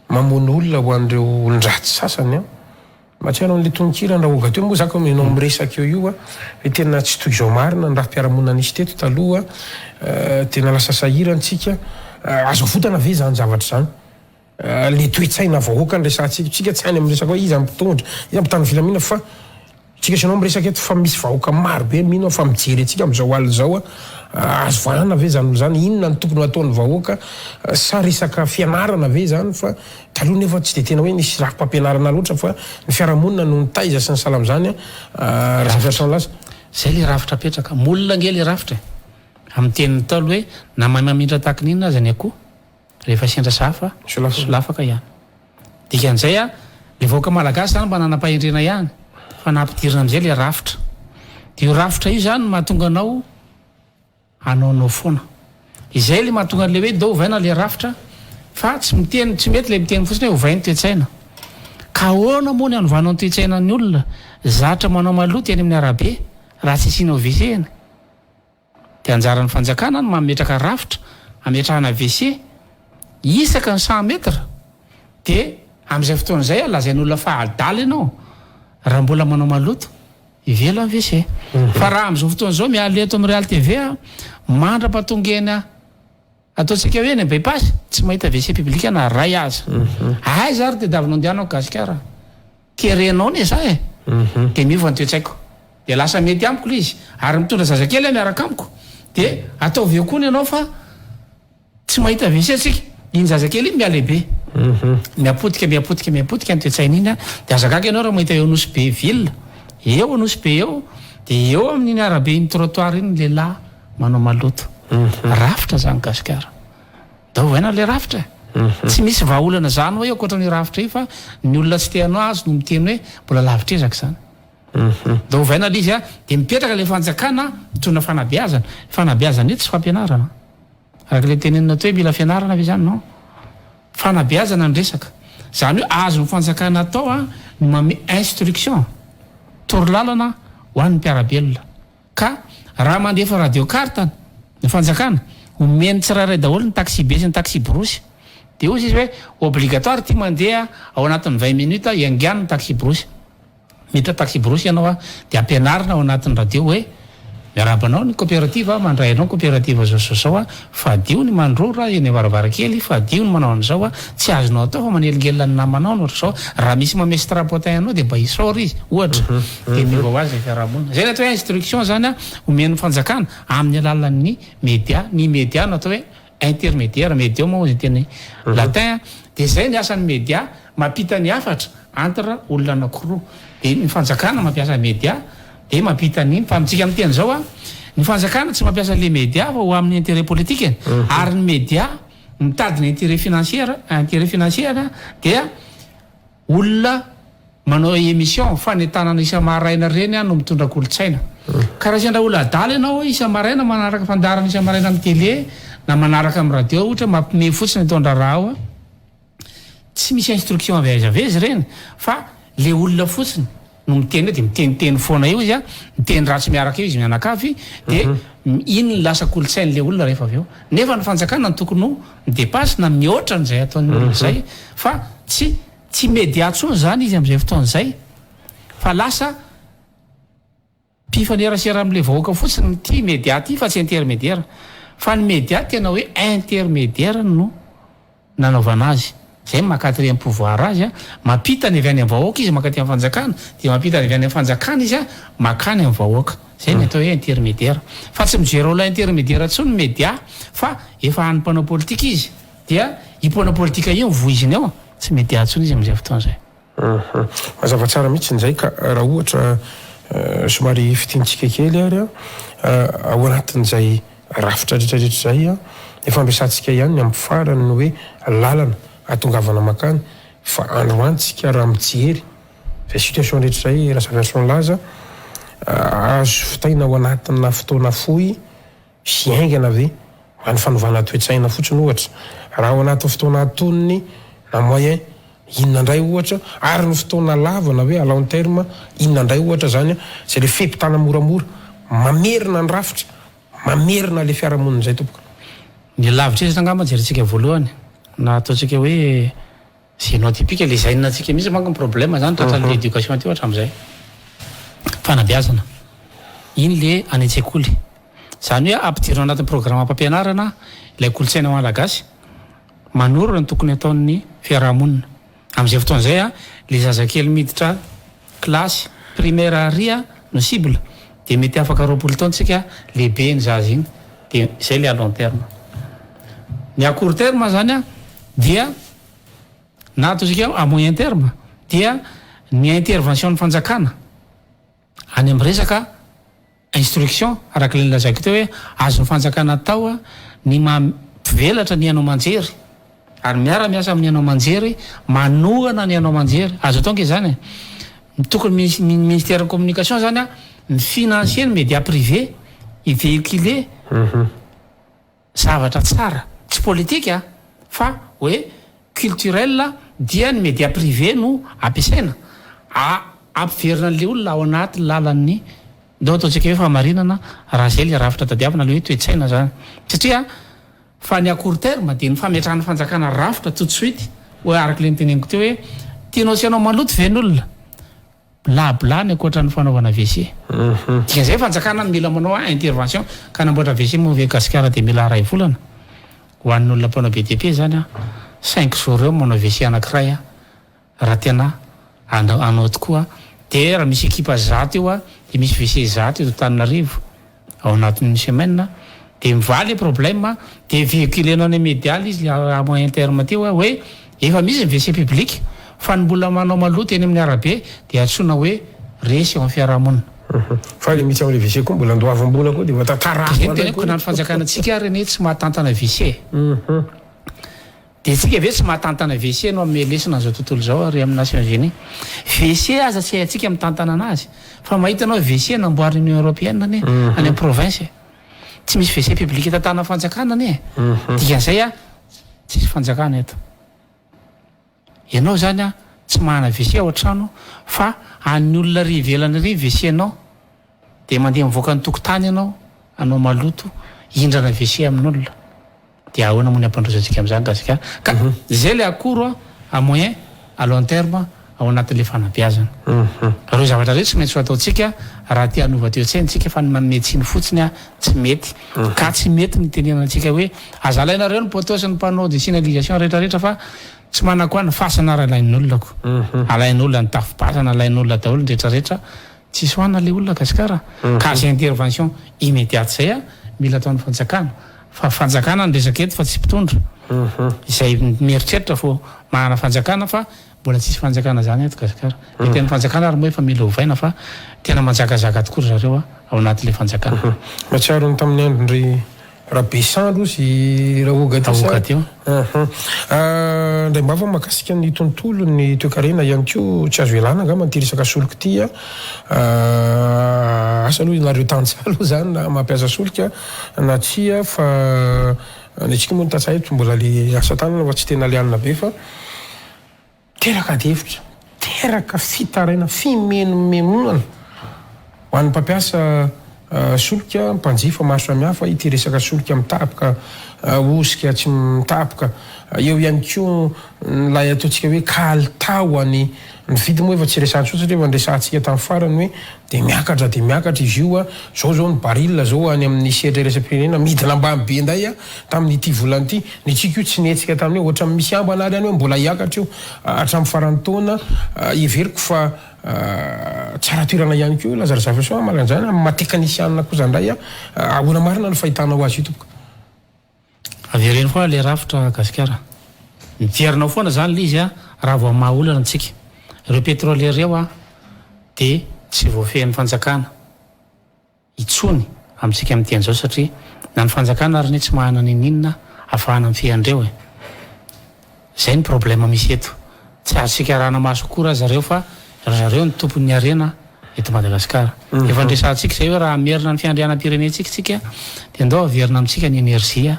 S1: mamono olona ho an'ireo olondratsy sasany matsia anao n'le tononkirana raha oga teo moa zaka enao miresaka eo io hoe tena tsy toy izao marina ny rafi-piarahamonina nisy teto taloha tena lasa sahirantsika azo fotana ve zany zavatra zany le toetsaina vahoaka ny resantsika tsika tsy any amin'ny resaka hoe izy ampitondra izy ampitany filamina fa tsika sanao miresaka eto fa misy vahoaka maro be mino fa mijery atsika amin'izao alina zao azo vanana ve zany zany inona ny tokony ataon'ny vahoaka sa resaka fianarana ve zany fa taloha nefa tsy de tena hoe nisy raha-mpampianarana loatra fa ny fiarahamonina no nitaiza sy ny salamy zany raha lasa
S2: zay le rafitra apetraka molona nge le rafitra amin'ny tenin'ny talo hoe na mamindra tahaka n'inona azy ny akoho rehefa sendra safa solafaka ihany dikan'izay le vahoaka malagasy zany mba nanam-pahendrena ihany fa nampidirina am'izay le rafitra de io rafitra io zany mahatonga anao anaonao foana izay le mahatonga an'le hoe dao ovaina le rafitra fa tsy miteny tsy mety le miteny fotsiny hoe ovainy toetsaina ka ahoana moa ny anovanao ny toetsaina ny olona zatra manao maloty eny amin'ny arabe raha tsy isiana WC eny de anjaran'ny fanjakana no mametraka rafitra ametrahana WC isaka ny 100 metra de amin'izay fotoana izay lazain'olona fa adala ianao raha mbola manao maloto ivelo amin'ny WC fa raha amin'izao fotoana izao mialeto amin'ny Real TV mandra-patongena ataontsika hoe eny bypass tsy mahita WC public na ray aza ay zary de davinao andehanao gasikara kerenao ne za de miova ny toetsaiko de lasa mety amiko le izy ary mitondra zazakely miaraka amiko de ataovy eo koa ny ianao fa tsy mahita WC tsika iny zazakely iny mialehibe miapotika ny toetsaina iny a de azakaka ianao raha mahita eo anosy be ville eo anosy be eo de eo amin'iny arabe iny trottoir iny lehilahy manao maloto rafitra zany gasikara da hoaina le rafitra tsy misy vahaolana zany hoe akoatran'ny rafitra io fa ny olona tsy te hanao azy no miteny hoe mbola lavitra ezaka zany da hovaina le izy a de mipetraka le fanjakana mitondra fanabeazana io tsy fampianarana araka le tenenina to hoe mila fianarana ve zany no fanabeazana ny resaka zany hoe azo ny fanjakana atao a no mame instruction torolalana ho an'ny mpiarabelona ka raha mandefa radiokartany ny fanjakana omeny tsirairay daholo ny taxi be sy ny taxi brosy de ozy izy hoe obligatoire ty mandeha ao anatin'ny 20 minutes iangiany ny taxi brosy mita taxi brosy ianao a de ampianarina ao anatin'ny radio hoe miarabanao ny coopérative mandray anao coopérative zao a fa dio ny mandrora eny varavarakely fa dio ny manao an'izao a tsy azonao atao fa manelingelina ny namanao no zao raha misy mamesy trapotin anao de mba isaory izy ohatra de miva ho azy fiarahamonina zay natao hoe instruction zany a omen'ny fanjakana amin'ny alalan'ny média ny média no atao hoe intermédiaire média moa izy teny latin de zay ny asan'ny média mampita ny afatra entre olona anankiroa de ny fanjakana mampiasa média de mampita ny fa amitsika amin'ny teny zao a ny fanjakana tsy mampiasa le média fa ho amin'ny intérêt politique ary ny média mitady ny intérêt financière dia olona manao émission fanetanana isa-maraina reny a no mitondra kolotsaina karaha sendra olona adaly ianao isa-maraina manaraka fandarana isa-maraina amin'ny télé na manaraka amin'ny radio ohatra mampime fotsiny mitondra raha ao a tsy misy instruction avezy reny fa le olona fotsiny no miteny hoe de miteniteny foana io izy a miteny ratsy miaraka io izy mianakavy de iny ny lasa kolotsainy le olona rehefa avy eo nefa ny fanjakana ny tokony ho midepasy na mihoatra n'izay ataon'ny olona zay fa tsy média tsony zany izy am'izay fotoan'izay fa lasa mpifanerasera am'le vahoaka fotsiny ty média ty fa tsy intermédiaire fa ny média tena hoe intermédiaire no nanaovana azy zay ma4e pouvoir azy a mampita ny avy any amin'ny vahoaka izy makaty amin'ny fanjakana de mampita ny avy any amin'ny fanjakana izy a makany amin'ny vahoaka zay ny atao hoe intermédiaire fa tsy mijery olona intermédiaire tsony ny média fa efa any mpanao politika izy dia impanao politika io mivoiziny ao tsy média tsony izy am'izay fotoan'izay
S1: mazava tsara mihitsy nizay ka raha ohatra somary fitintsika kely ary ao anatin'izay rafitra rehetrarehetra zay a efa ampiasantsika ihany ny ampifarany ny hoe lalana atongavana makany fa androantsika raha mijery zay situation rehetra zay rasavation laza azo fitaina ao anatina fotoana fohy sy aingana ave any fanovana toetsaina fotsiny ohatra raha ao anatin'ny fotoana atoniny na moyen inona indray ohatra ary ny fotoana lavana hoe à long terme inona indray ohatra zany zay le fepitana moramora mamerina ny rafitra mamerina le fiarahamonina zay tompoka
S2: ny lavitra izy angamba jerentsika voalohany na ataontsika hoe génotypique le zainatsika misy manko ny problème zany tratran'ny éducation ty ohatra am'izay fanabeazana iny le any an-tsekoly zany hoe ampidirina anatin'ny programme ampampianarana ilay kolotsaina malagasy manorona ny tokony ataon'ny fiarahamonina am'izay fotoan'izay a le zazakely miditra klasy primaire aria no cible de mety afaka 20 taontsika lehibe ny zaza iny de zay le à long terme ny à court terme zany a dia na ataontsika à moyen terme dia ny intervention ny fanjakana any amin'ny resaka instruction araka le lazaiko teo hoe azo ny fanjakana atao a ny mampivelatra ny anao manjery ary miara-miasa amin'ny anao manjery manohana ny anao manjery azo atao nke zany tokony ministère de communication zany a ny financier ny média privé ivéhiculer zavatra tsara tsy politika fa hoe culturel dia ny média privé no ampiasaina ampiverina an'le olona ao anaty lalan'ny ndao ataontsika hoe famarinana raha zay le rafitra tadiavina le hoe toetsaina zany satria fa ny à court terme de ny fametrahany fanjakana rafitra tout de suite hoe araka le nyteneniko teo hoe tianao sy anao maloto ven'olona lablany akoatra ny fanaovana WC dia zay fanjakana ny mila manao intervention ka namboatra WC moa ve gasikara de mila ray volana ho an'olona mpanao BDP zany a 5 jours eo manao WC anankiray a raha tena anao tokoa de raha misy équipe 100 eo a de misy WC 100 eo Tananarivo ao anatin'ny semaine de mivaly problème de véhiculenao ny médial izy à moyen terme teo hoe efa misy ny WC public fa ny mbola manao maloto eny amin'ny arabe dia atsoina hoe resy eo amin'ny fiarahamonina.
S1: Fa le misy amin'ny WC koa mbola ndoavim-bola koa dia efa tantarako.
S2: Teneko na ny fanjakana antsika reny tsy mahatantana WC. Dia tsika ve tsy mahatantana WC no amin'ny lesona zao tontolo zao ary amin'ny Nations Unies. WC aza tsy haintsika mitantana anazy. Fa mahitanao WC namboariny Union Européenne any any amin'ny province. Tsy misy WC public tantana fanjakana any. Dikan'izay tsisy fanjakana eto. Ianao zany tsy mahana WC ao an-trano fa any olona ry ivelany ry WC anao dia mandeha mivoaka ny tokotany ianao anao maloto hindrana WC amin'olona. Dia ahoana moa ny ampandrosantsika amin'izany gasika ka zay le akoro à moyen à long terme ao anatin'le fanabeazana. Reo zavatra rehetra tsy maintsy ataontsika raha tia hanova toe-tsaintsika fa ny manome tsiny fotsiny tsy mety ka tsy mety ny tenenantsika hoe azalainareo ny poteau sy ny panneau de signalisation rehetrarehetra fa tsy manako ny fasana raha alain'olona ko. Alain'olona ny tafopasana alain'olona daholo ny rehetrarehetra tsisy hoana le olona gasikara ka zay intervention immédiate zay mila ataon'ny fanjakana. Fa fanjakana ny resaka eto fa tsy mpitondra. Izay mieritreritra fo mahana fanjakana fa mbola tsisy fanjakana zany eto gasikara. Ny tena fanjakana ary moa efa mila ovaina fa tena manjakazaka tokoa zareo ao anatin'le fanjakana.
S1: Matsiaro ny tamin'ny androndry Rabesandro sy Rahoga
S2: teo.
S1: Ndray mbava mahakasika ny tontolo ny toe-karena ihany koa tsy azo ialana angamba ty resaka solika ty asa aloha nareo tanjalo zany na mampiasa solika na tsia fa ny atsika moa ny tatsaha eto mbola le asa tanana fa tsy tena lianina be fa teraka devitra teraka fitaraina fimenomenonana ho an'ny mpampiasa solika mpanjifa maro samihafa ity resaka solika mitapoka osika tsy mitapoka eo ihany koa lay ataontsika hoe kalitao any ny vidy moa efa tsy resan'ny so satria efa ndresantsika tamin'ny farany hoe dia miakatra izy io zao ny baril zao any amin'ny setra resam-pirenena midina ambany be nday tamin'ity volany ity ny tsika io tsy netsika tamin'io ohatra misy ambanary any hoe mbola hiakatra io hatramin'ny farany taona everiko fa tsara toerana ihany koa lazarazava so malanjany amin'ny mateknisianina koa zandray ahoana marina ny fahitanao azy io topoka.
S2: Avereny foa le rafitra gasikara miverinao foana zany le izy raha vao maha olana antsika ireo pétrolier reo dia tsy voafehin'ny fanjakana itsony amintsika amin'teny zao satria na ny fanjakana ary ny tsy mahana ninina ahafahana mifehandreo zay ny problème misy eto tsy azontsika rahana maso koa zareo fa zareo ny tompon'ny arena eto Madagasikara. Efa ndresantsika zay hoe raha merina ny fiandrianam-pirenentsika tsika dia andao averina amintsika ny enerzia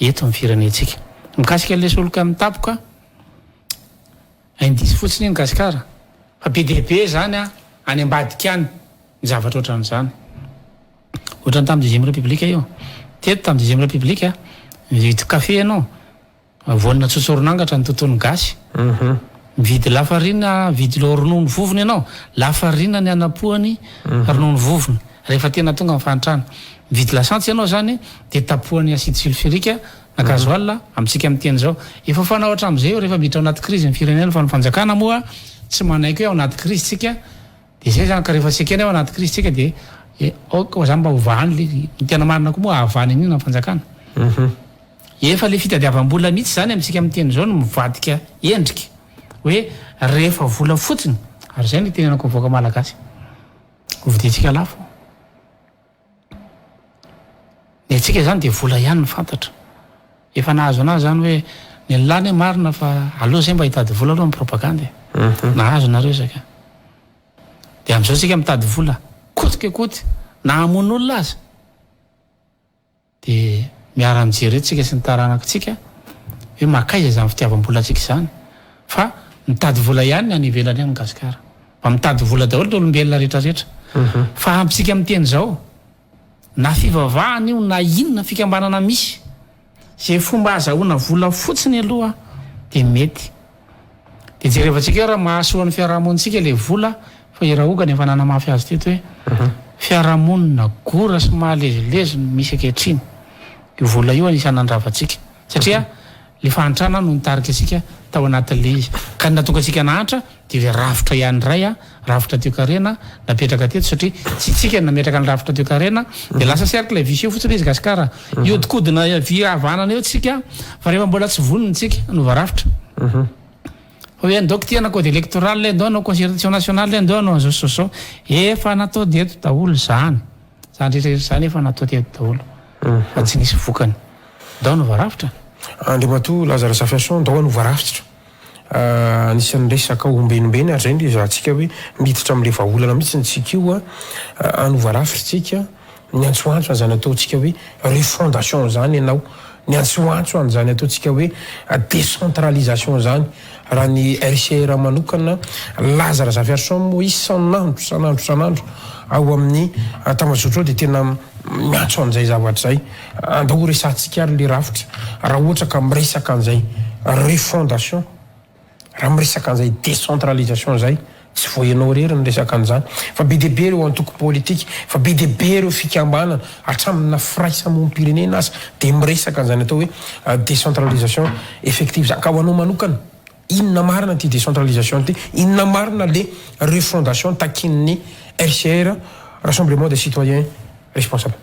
S2: eto amin'ny firenentsika. Mikasika le solika mitapoka indisy fotsiny iny gasikara fa be dia be zany any ambadika any ny zavatra ohatran'izany. Ohatrany tamin'ny 10e république io teto tamin'ny 10e république mividy kafe ianao voanina tsotsoronangatra ny tontolon'ny gasy mividy lafarina vidy lo ronono vovony ianao lafarina ny anapohany ronono vovony rehefa tena tonga amin'ny fanitrana mividy lasantsy ianao zany dia tapohany acide sulfurique na gasoil amintsika amin'teny zao efa fanaohatra amin'izay eo rehefa miditra ao anaty crise ny firenena fa ny fanjakana moa tsy manaiky hoe ao anaty crise tsika dia zay zany ka rehefa sekeny ao anaty crise tsika dia zany mba hovahany le ny tena marina koa moa ahavany an'iny na fanjakana efa le fitadiavam-bola mihitsy zany amintsika amin'teny zao no mivadika endrika hoe rehefa vola fotsiny ary zay ny tenenako mivoaka malagasy hovidintsika lafo ny atsika zany dia vola ihany ny fantatra efa nahazo anazy zany hoe ny lany marina fa aloha zay mba hitady vola aloha amin'ny propagande nahazo nareo zaka dia amin'izao tsika mitady vola kotikakoty na hamon'olona azy dia miara-mijery tsika sy ny taranakitsika hoe makaiza zany fitiavam-bola tsika zany fa mitady vola ihany any ivelany any gasikara fa mitady vola daholo ny olombelona rehetrarehetra fa ampitsika amin'teny zao na fivavahana io na inona fikambanana misy zay fomba azahoana vola fotsiny aloha dia mety dia jerevantsika raha mahasoan'ny fiarahamonitsika le vola fa irahoga ny efa nanamafy azy teto hoe fiarahamonina gora sy mahalezilezy misy ankehitriny io vola io anisany andravatsika satria le fahantrana no nitarika atsika tao anatin'le izy ka natonga atsika nahatra dia rafitra ihany ray rafitra toe-karena napetraka teto satria tsy tsika nametraka ny rafitra toe-karena dia lasa cercle vicieux fotsiny izy gasikara iodikodina vi avanana eo tsika fa rehefa mbola tsy voniny tsika nova rafitra hoe andao tiana code électoral andao anao concertation nationale andao anao an'izao efa natao deto daholo zany rehetrarehetra zany efa natao deto daholo fa tsy nisy vokany ndao anova rafitra
S1: Andriamatoa Lazara Zafiason ndao anova rafitra anisan'ny resaka ombenombeny ary zay izy atsika hoe miditra amin'le vahaolana mihitsy ntsika io anova rafitra ny antsoantso zany ataontsika hoe refondation zany ianao ny antsoantso an'izany ataontsika hoe décentralisation zany raha ny RCR manokana Lazara Zafiason moa isan'andro ao amin'ny tambazotra dia tena miantso an'izay zavatra zay andao resantsika ary le rafitra raha ohatra ka miresaka an'izay refondation raha miresaka an'izay décentralisation zay tsy voianao rery ny resaka an'izany fa be deaibe ireo antoko politika fa be deaibe ireo fikambanana hatramina firaisamonim-pirenena azy dia miresaka an'izany atao hoe décentralisation effective zany ka ho anao manokana inona marina ty décentralisation ty inona marina le refondation takin'ny RCR Rassemblement des citoyens responsables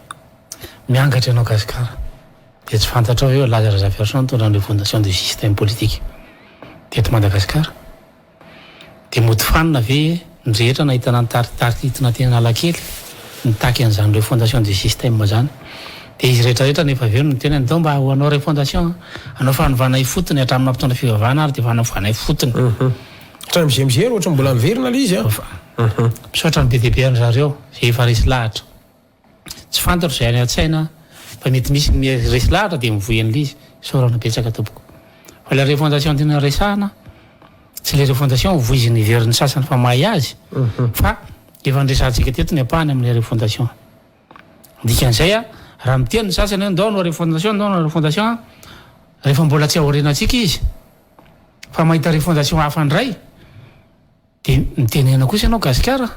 S2: miangatra ianao gasikara dia tsy fantatra hoe Lazara Zafiason tondra ny refondation du système politique teto Madagasikara dia mody fanina ve nyrehetra nahitana ny taritarititina tena alakely nitaky an'izany refondation du système zany dia izy rehetrarehetra nefa aveo no tena ndao mba ho anao refondation anao fanovanay fotony hatramina mpitondra fivavahana ary dia fanovanay fotony
S1: tra mizery ohatra mbola miverina le izy
S2: misaotra ny be deaibe ny zareo zay efa resy lahatra tsy fantatro zay any an-tsaina fa mety misy resy lahatra dia mivoy an'le izy saorana betsaka tompoko fa le refondation tena resahana tsy le refondation voizy ny veriny sasany fa mahay azy fa efa nresantsika teto ny apahany amin'le refondation dikan'izay raha miteny ny sasany ndao no refondation ndao no refondation rehefa mbola tsy aorenatsika izy fa mahita refondation hafa ndray dia mitenena kosa ianao gasikara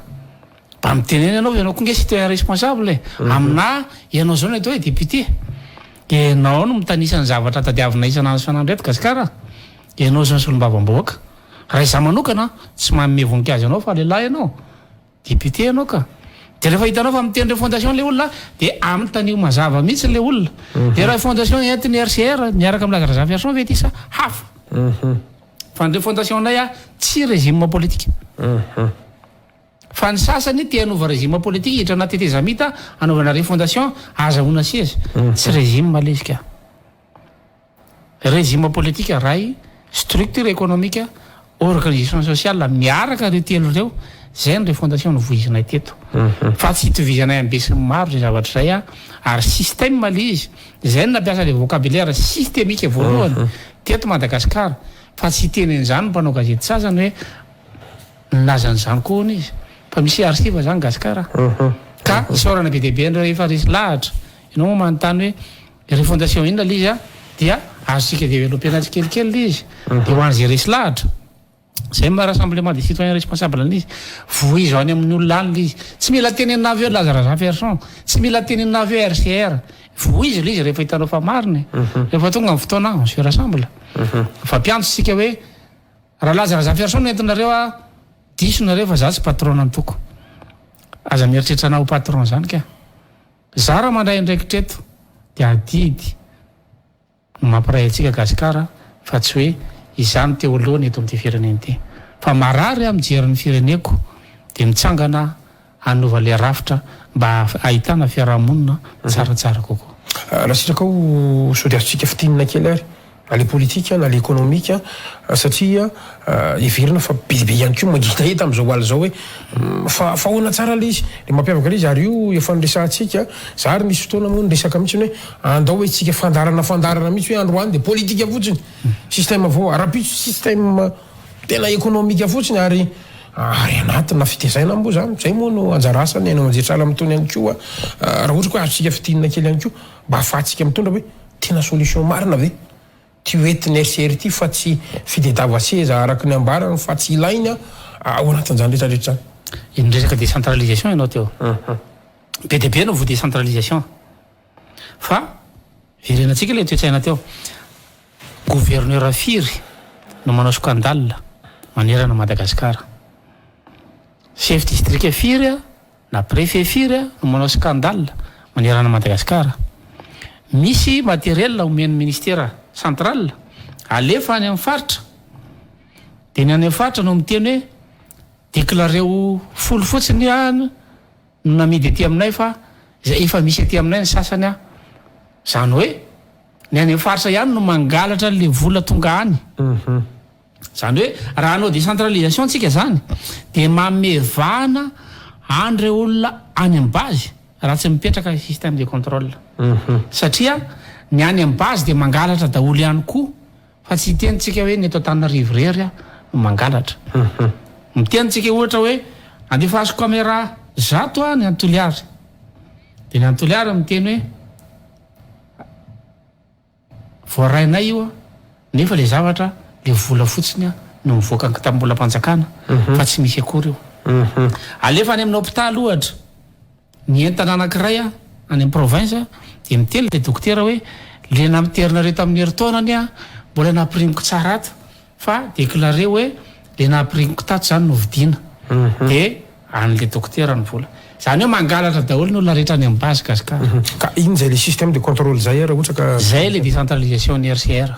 S2: mba mitenena ianao ianao koa nge citoyen responsable amina ianao zao no atao hoe député ianao no mitanisany zavatra tadiavina isanandro isanandro eto gasikara ianao zao ny solombavam-bahoaka raha izaho manokana tsy manome voninkazo ianao fa lehilahy ianao député ianao ka dia rehefa hitanao fa miteny refondation le olona dia amin'ny tanio mazava mihitsy le olona dia raha fondation entiny RCR miaraka amin'ny Lazara Zafiason ve ty sa hafa fa ny refondation nay tsy régime politique fa ny sasany tia hanova régime politique hiditra anaty tezamita anaovana refondation azahoana sizy tsy régime lesika régime politique ray structure économique organisation sociale miaraka reo telo reo zay ny refondation no voizinay teto fa tsy hitovizanay ambesiny maro zay zavatra zay ary système le izy zay no nampiasa le vocabulaire systémique voalohany teto Madagasikara fa tsy tenen'izany mpanao gazety sasany hoe nilazan'izany koa hony izy fa misy arsiva zany gasikara ka isaorana be deaibe rehefa resy lahatra ianao moa manontany hoe refondation inona le izy dia azosika développena tsikelikely le izy dia ho an'izay resy lahatra zay ma rassemblement des citoyens responsables n'izy voizo any amin'ny olona any le izy tsy mila tenenina aveo Lazara Zafiason tsy mila tenenina aveo RCR voizo le izy rehefa hitanao fa mariny rehefa tonga amin'ny fotoana monsieur rassemble fa mpiantso sika hoe raha Lazara Zafiason no entinareo diso nareo fa za tsy patron antoko aza mieritreritra ho patron zany ka za raha mandray andraikitreto dia adidy mampiray antsika gasikara fa tsy hoe izany teo alohany eto amin'ity fireneny ty fa marary mijery ny fireneko dia mitsangana hanova le rafitra mba ahitana fiarahamonina tsaratsara kokoa
S1: raha sitraka soriazontsika fitinina kely ary na le politika na le économique satria iverina fa bebe ihany koa mangitahita amin'izao aly zao hoe fa ahoana tsara le izy le mampiavaka le izy ary io efa niresantsika za ary misy fotoana moa niresaka mihitsy hoe andao hoe tsika fandarana mihitsy hoe androany dia politika fotsiny système avao arapitso système tena économique fotsiny ary anatina fitezaina mbo zany zay moa no anjara asany ainao manjetrala amitony ihany koa raha ohatra koa azontsika fitinina kely ihany koa mba ahafahantsika mitondra hoe tena solution marina ve ty hoetiny RCR ty fa tsy fidedava seza araky ny ambarany fa tsy ilainy ao anatin'izany rehetrarehetra zany
S2: iny resaka décentralisation ianao teo be deaibe no vo décentralisation fa verenatsika le toetsaina teo gouverneur firy no manao scandale manerana Madagasikara chef district firy na préfet firy no manao scandale manerana Madagasikara misy matériel omeny ministère central alefa any amin'ny faritra dia ny any faritra no miteny hoe deklareo folo fotsiny no namidy aty aminay fa zay efa misy aty aminay ny sasany a zany hoe ny any faritra ihany no mangalatra le vola tonga any zany hoe raha anao décentralisation antsika zany dia mamevana andre olona any amin'ny base raha tsy mipetraka système de contrôle satria ny any amin'ny base dia mangalatra daholo ihany koa fa tsy hitenitsika hoe ny eto Antananarivo rery a no mangalatra mitenitsika ohatra hoe andefasiko caméra 100 a ny Antoliary dia ny Antoliary miteny hoe voarainay io a nefa le zavatra le vola fotsiny a no mivoaka tambola mpanjakana fa tsy misy akory io alefa any amin'ny hôpitaly ohatra ny entana anankiray a any amin'ny province dia miteny le dokotera hoe le namiterina reto amin'ny herintaonany a mbola napirimiko tsara ato fa déclaré hoe le napirimiko tato zany no vidiana dia an'le dokotera ny vola zany hoe mangalatra daholo ny olona rehetra any amin'ny base gasikara
S1: ka iny zay le système de contrôle zay raha ohatra ka
S2: zay le décentralisation ny RCR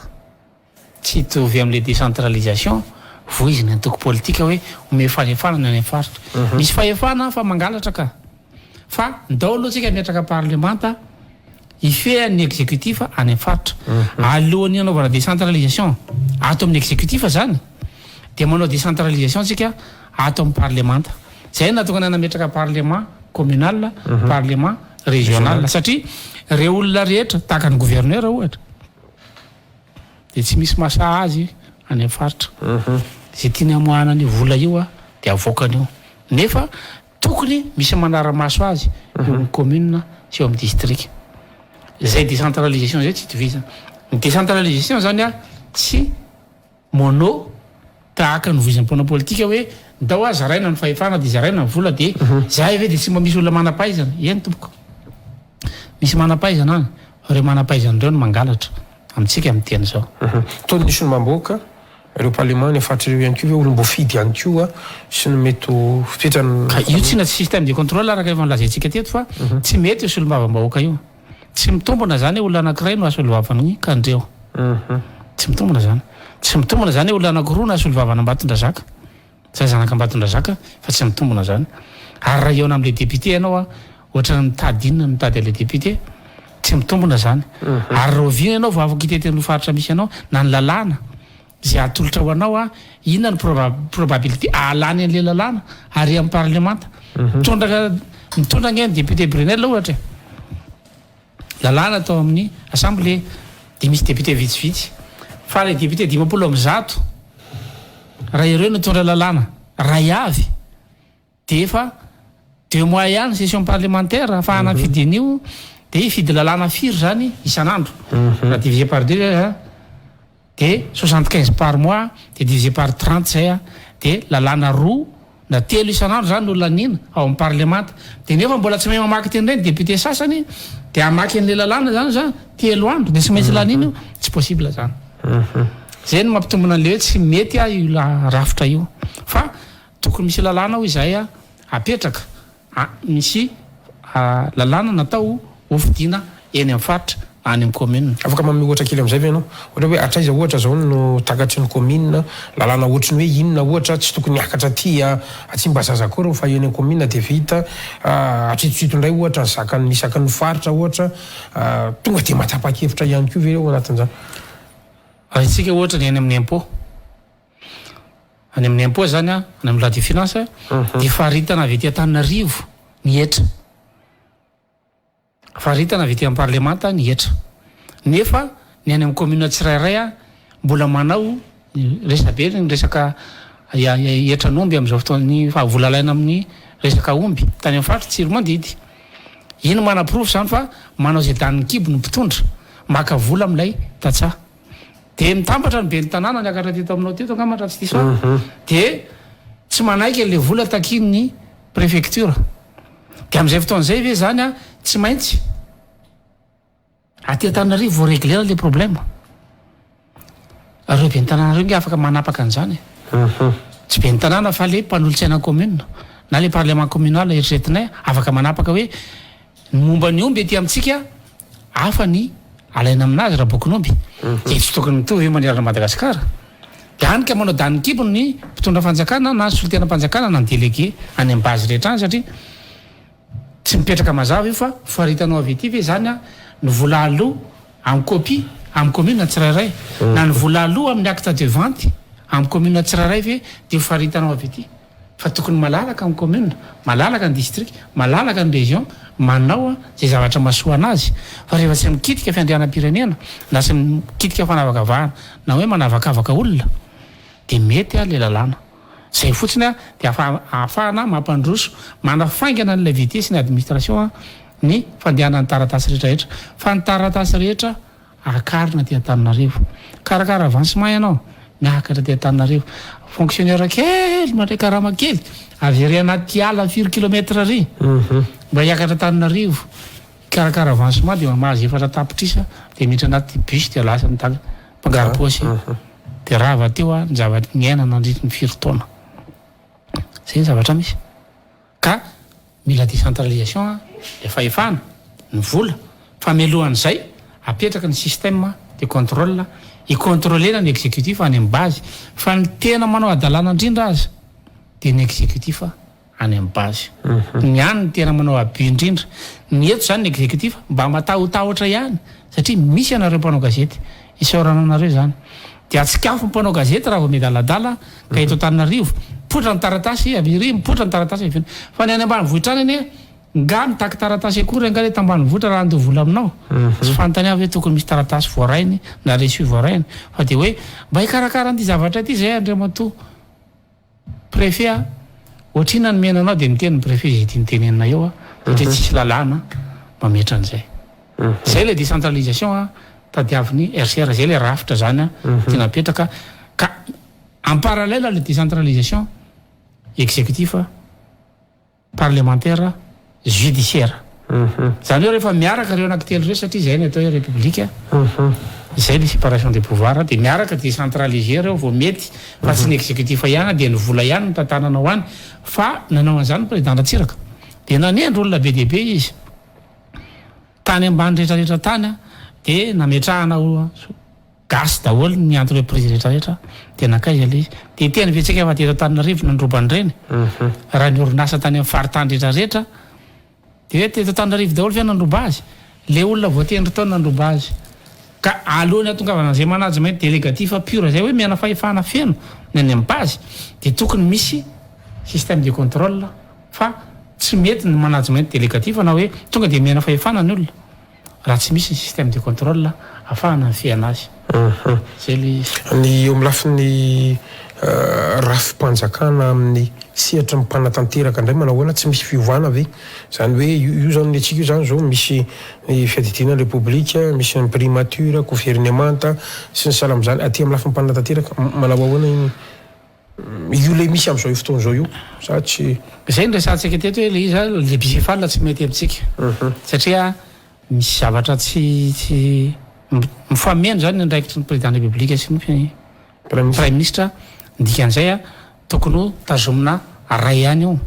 S2: tsy hitovy amin'le décentralisation vo izy ny antoko politika hoe ome fahefana ny any faritra misy fahefana fa mangalatra ka fa daholo atsika miatraka parlemanta ifeha ny exécutif any faritra alohan'ny anaovana décentralisation ato amin'ny exécutif zany dia manao décentralisation tsika ato amin'ny parlemanta zay natokana nametraka parlement communal parlement régional satria reo olona rehetra tahaka ny gouverneur ohatra dia tsy misy masaha azy any amin'ny faritra zay tiany amoahana ny vola io a dia avoakany io nefa tokony misy manara-maso azy eo amin'ny commune sy eo amin'ny district zay décentralisation zay tsy itovizana ny décentralisation zany a tsy mono tahaka ny vizam-pona politika hoe ndao a zaraina ny fahefana dia zaraina ny vola dia zay ve dia tsy mba misy olona manam-pahaizana eny tompoko misy manam-pahaizana any reo manam-pahaizana reo no mangalatra amintsika amin'ny teny zao
S1: tony nisy ny mamboaka ireo parlement ny faritra ireo ihany koa hoe olombo fidy ihany koa sy ny mety fipetrany
S2: ka io tsy na tsy système de contrôle araka efa nilazaintsika teto fa tsy mety io solombavam-bahoaka io tsy mitombona zany hoe olona anankiray no asolomvavany kandreo tsy mitombona zany tsy mitombona zany hoe olona anankiroa no asolomvavana Ambatondrazaka zay zanaka Ambatondrazaka fa tsy mitombona zany ary raha eona amin'le député ianao a ohatra mitady inona mitady le député tsy mitombona zany ary rovina ianao vao afaka hiteten'ny faritra misy ianao na ny lalàna zay atolotra ho anao a inona ny probabilité alany an'le lalàna ary amin'ny parlemanta mitondra ny député Brunel ohatra lalàna atao amin'ny assemblée dia misy député vitsivitsy fa le député 50 raha ireo nitondra lalàna ray avy dia efa 2 mois ihany session parlementaire ahafahana fidin'io dia fidy lalàna firy zany isan'andro raha divisé par 2 dia 75 par mois dia divisé par 30 zay a dia lalàna roa na 3 isan'andro zany no lanina ao amin'ny parlemanta dia nefa mbola tsy mahay mamaky teny ireny député sasany dia amaky an'le lalàna zany za 3 andro dia tsy maintsy lanina io tsy possible zany zay no mampitombona an'le hoe tsy mety a io rafitra io fa tokony misy lalàna ho izay a apetraka misy lalàna natao hofidiana eny amin'ny faritra any amin'ny commune
S1: afaka manome ohatra kely amin'izay ve ianao ohatra hoe atraiza ohatra zao no takatry ny commune lalàna ohatry ny hoe inona ohatra tsy tokony hiakatra aty atsimba zazakory fa eny amin'ny commune dia vita atritotrito indray ohatra ny zakany misakany faritra ohatra tonga dia matsapa-kevitra ihany koa ve reo anatin'izany
S2: raha itsika ohatra ny any amin'ny impôt any amin'ny impôt zany a any amin'ny loi de finance dia faritana avy ety Antananarivo ny etra faritana avy ety amin'ny parlemanta ny etra nefa ny any amin'ny commune tsirairay a mbola manao resabe ny resaka etran'omby amin'izao fotoany fahavolalaina amin'ny resaka omby tany amin'ny faritra tsiro mandidy ino manaprofo zany fa manao zay daniny kibo no mpitondra maka vola amin'ilay tatsaha dia mitambatra ny be ny tanàna niakatra teto aminao teto angamatra tsy diso dia tsy manaiky an'le vola takin'ny préfecture dia amin'izay fotoan'izay ve zany a tsy maintsy aty Antananarivo vo réglera le problème reo be ny tanàna reo nge afaka manapaka an'izany tsy be ny tanàna fa le mpanolotsaina commune na le parlement communal eritreretinay afaka manapaka hoe momba ny omby ety amintsika hafa ny alaina aminazy raha bokin'omby dia tsy tokony mitovy manera Madagasikara de hanika manao danikibony ny mpitondra fanjakana na solitena mpanjakana na ny délégué any am-base rehetra any satria tsy mipetraka mazava io fa faritanao avy ety ve zany a ny vola aloha amin'ny copie amin'ny commune tsirairay na ny vola aloha amin'ny acte de vente amin'ny commune tsirairay ve de faritanao avy ety fa tokony malalaka amin'ny commune malalaka ny district malalaka ny région manao zay zavatra masoa anazy fa rehefa tsy mikitika fiandrianam-pirenena na tsy mikitika fanavakavahana na hoe manavakavaka olona de mety a le lalàna zay fotsiny a de ahafahana mampandroso manafaingana n'ilay vitesse ny administration ny fandehanany taratasy rehetrarehetra fa ny taratasy rehetra akarina ty Antananarivo karakara avancement ianao miakatra ty Antananarivo fonctionnaire kely mandray karama kely avy ery anaty ala 4 kilomètre ry mba hiakatra Antananarivo karakara avancement de mahazo efatra tapitrisa de miditra anaty bus de lasa mitaka mpangaro-paosy de raha avy teo a ny zavatra miaina nandritra ny 4 taona zay ny zavatra misy ka mila décentralisation le fahefana ny vola fa mialohan'izay apetraka ny système de contrôle icontrôlena ny exécutif any amin'ny base fa ny tena manao adalàna indrindra azy de ny exécutif any amin'ny base ny any ny tena manao abus indrindra ny eto zany ny exécutif mba matahotahotra ihany satria misy anareo mpanao gazety isaorana anareo zany de atsikafo mpanao gazety raha vao midaladala ka eto Antananarivo potra ny taratasy avy ery mipotra ny taratasy avy fa ny any ambanivohitra any anie nga mitaky taratasy akory angale tambanivohitra raha andeha vola aminao sy fantany avy hoe tokony misy taratasy voarainy na reçu voarainy fa de hoe mba hikarakara an'ity zavatra ity zay Andriamatoa préfet ohatrina ny menanao de miteny ny préfet zay tiany tenenina eo satria tsisy lalàna mametra an'izay zay le décentralisation tadiavin'ny RCR zay le rafitra zany ty napetraka ka en parallèle le décentralisation exécutif parlementaire judiciaire zany hoe rehefa miaraka reo anankitelo reo satria zay ny atao hoe république zay le séparation des pouvoirs de miaraka décentraliser reo vao mety fa tsy ny exécutif ihany de ny vola ihany ny tantananao any fa nanao an'izany président Ratsiraka de nanendry olona be dehibe izy tany ambany rehetrarehetra tany de nametrahana gasy daholo ny antony hoe président rehetrarehetra de nakaiza le izy de teny vetsika fa teto Antananarivo nandrobany reny raha ny orinasa tany amin'ny faritany rehetrarehetra de hoe teto Antananarivo daholo fe nandroba azy le olona voatendry tao nandroba azy ka alohany atongavana zay management délégatif pur zay hoe miana fahefana feno ny any amin'ny base de tokony misy système de contrôle fa tsy mety ny management délégatif na hoe tonga de miana fahefana ny olona raha tsy misy système de contrôle ahafahana ny fiana azy zay le
S1: ny eo amin'ny lafin'ny rafim-panjakana amin'ny sehatra mipanatanteraka indray manao hoana tsy misy fiovana ve zany hoe io zany atsika io zany zao misy fiadidina république misy ny primature gouvernemanta sy ny salam zany aty amin'ny lafiny mipanatanteraka manao ahoana io le misy amin'izao fotoana zao io sa tsy
S2: zay ny resantsika teto hoe le izy le bicéphale tsy mety amintsika satria misy zavatra tsy mifameno zany ny andraikitry ny président de la république sy ny prime ministre ndikan'izay tokony ho tazomina ray ihany io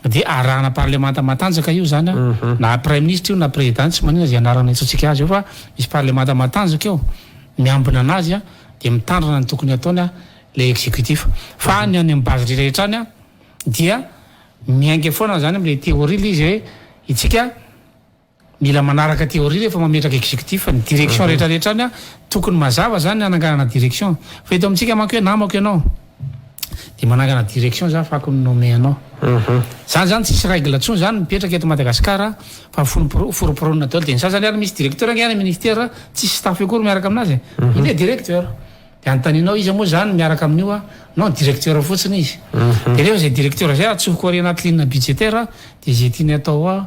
S2: de arahana parlemanta matanjaka io zany na prime ministre io na président tsy manina zay anarana itsotsika azy io fa misy parlemanta matanjaka io miambina anazy de mitandrina ny tokony ataony le exécutif fa ny any amin'ny base rehetrarehetra any dia miainga foana zany am'le théorie le izy hoe itsika mila manaraka théorie rehefa mametraka exécutif ny direction rehetrarehetra any tokony mazava zany ananganana direction fa eto amintsika manko hoe namako ianao de manangana direction za fa akony nommé anao zany zany tsisy règle tsony zany mipetraka eto Madagasikara fa foroporonina daholo de ny sasany ary misy directeur angany ministère tsisy staff akory miaraka aminazy il est directeur de antaninao izy moa zany miaraka amin'io non directeur fotsiny izy de rehefa zay directeur zay atsofoka ary anaty ligne budgétaire de zay tiany atao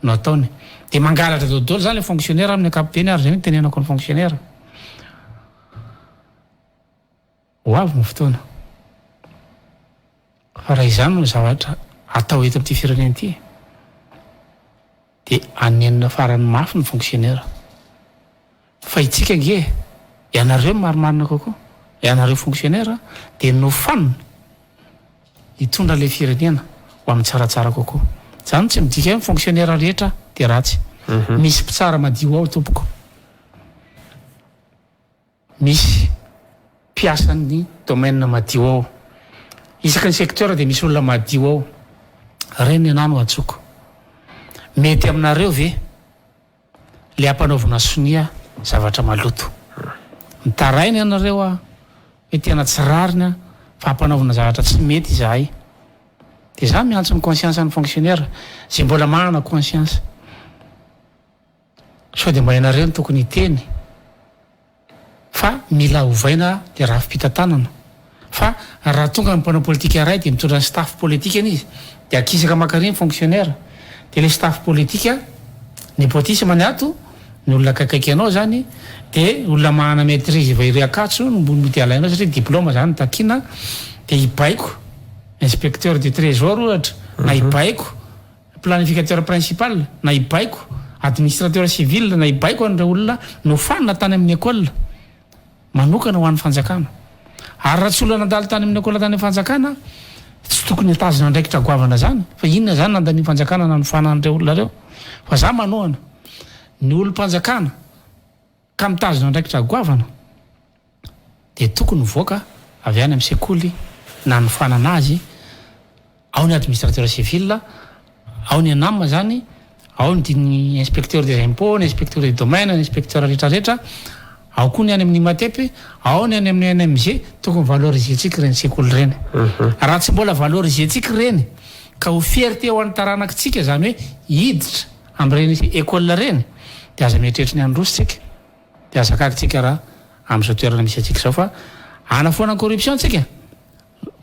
S2: no ataony de mangalatra daholo zany le fonctionnaire amin'ny ankapobeny ary zay tenenako ny fonctionnaire ho avy ny fotoana fa raha izany no zavatra atao eto amin'ity firenena ity de anenina farany mafy ny fonctionnaire fa itsika nge ianareo marimarina kokoa ianareo fonctionnaire de nofanina hitondra le firenena ho amin'ny tsaratsara kokoa zany tsy midika hoe fonctionnaire rehetra de ratsy misy mpitsara madio ao tompoko misy piasan'ny domaine madio ao isaka ny secteur dia misy olona madio ao reny anano atsoko mety aminareo ve le ampanaovina sonia zavatra maloto mitarainy ianareo a hoe tena tsy rarina fa ampanaovina zavatra tsy mety izahay dia za miantso ny conscience ny fonctionnaire zay mbola manana conscience sao dia mba ianareo ny tokony hiteny fa mila ovaina le raha fimpitantanana fa raha tonga ny mpanao politika ray dia mitondra ny staff politika iny izy dia akisaka makariny fonctionnaire dia le staff politika népotisme ny ato ny olona kaikaiky anao zany dia olona mahana maîtrise va iry akatso nombony mity alainao satria diplôma zany takina dia ibaiko inspecteur du trésor ohatra na ibaiko planificateur principal na ibaiko administrateur civil na ibaiko an'ireo olona no fanina tany amin'ny école manokana ho an'ny fanjakana ary raha tsy olona nandalo tany amin'ny école tany amin'ny fanjakana tsy tokony atazona ndraikitra goavana zany fa inona zany nandany fanjakana na nofana an'ireo olona reo fa za manoana ny olom-panjakana ka mitazona ndraikitra goavana dia tokony voaka avy any amin'ny sekoly na nofanana azy ao ny administrateur civil ao ny anamma zany ao ny inspecteur des impôts ny inspecteur des domaines ny inspecteur rehetrarehetra ao koa ny any amin'ny matepy ao ny any amin'ny NMG tokony valoriser tsika reny sekoly reny raha tsy mbola valoriser tsika reny ka ho fierté ho an'ny taranakitsika zany hoe hiditra amin'ireny école reny dia aza mieritreritra ny andrositsika dia aza kakitsika raha amin'izao toerana misy atsika zao fa anafoana corruption tsika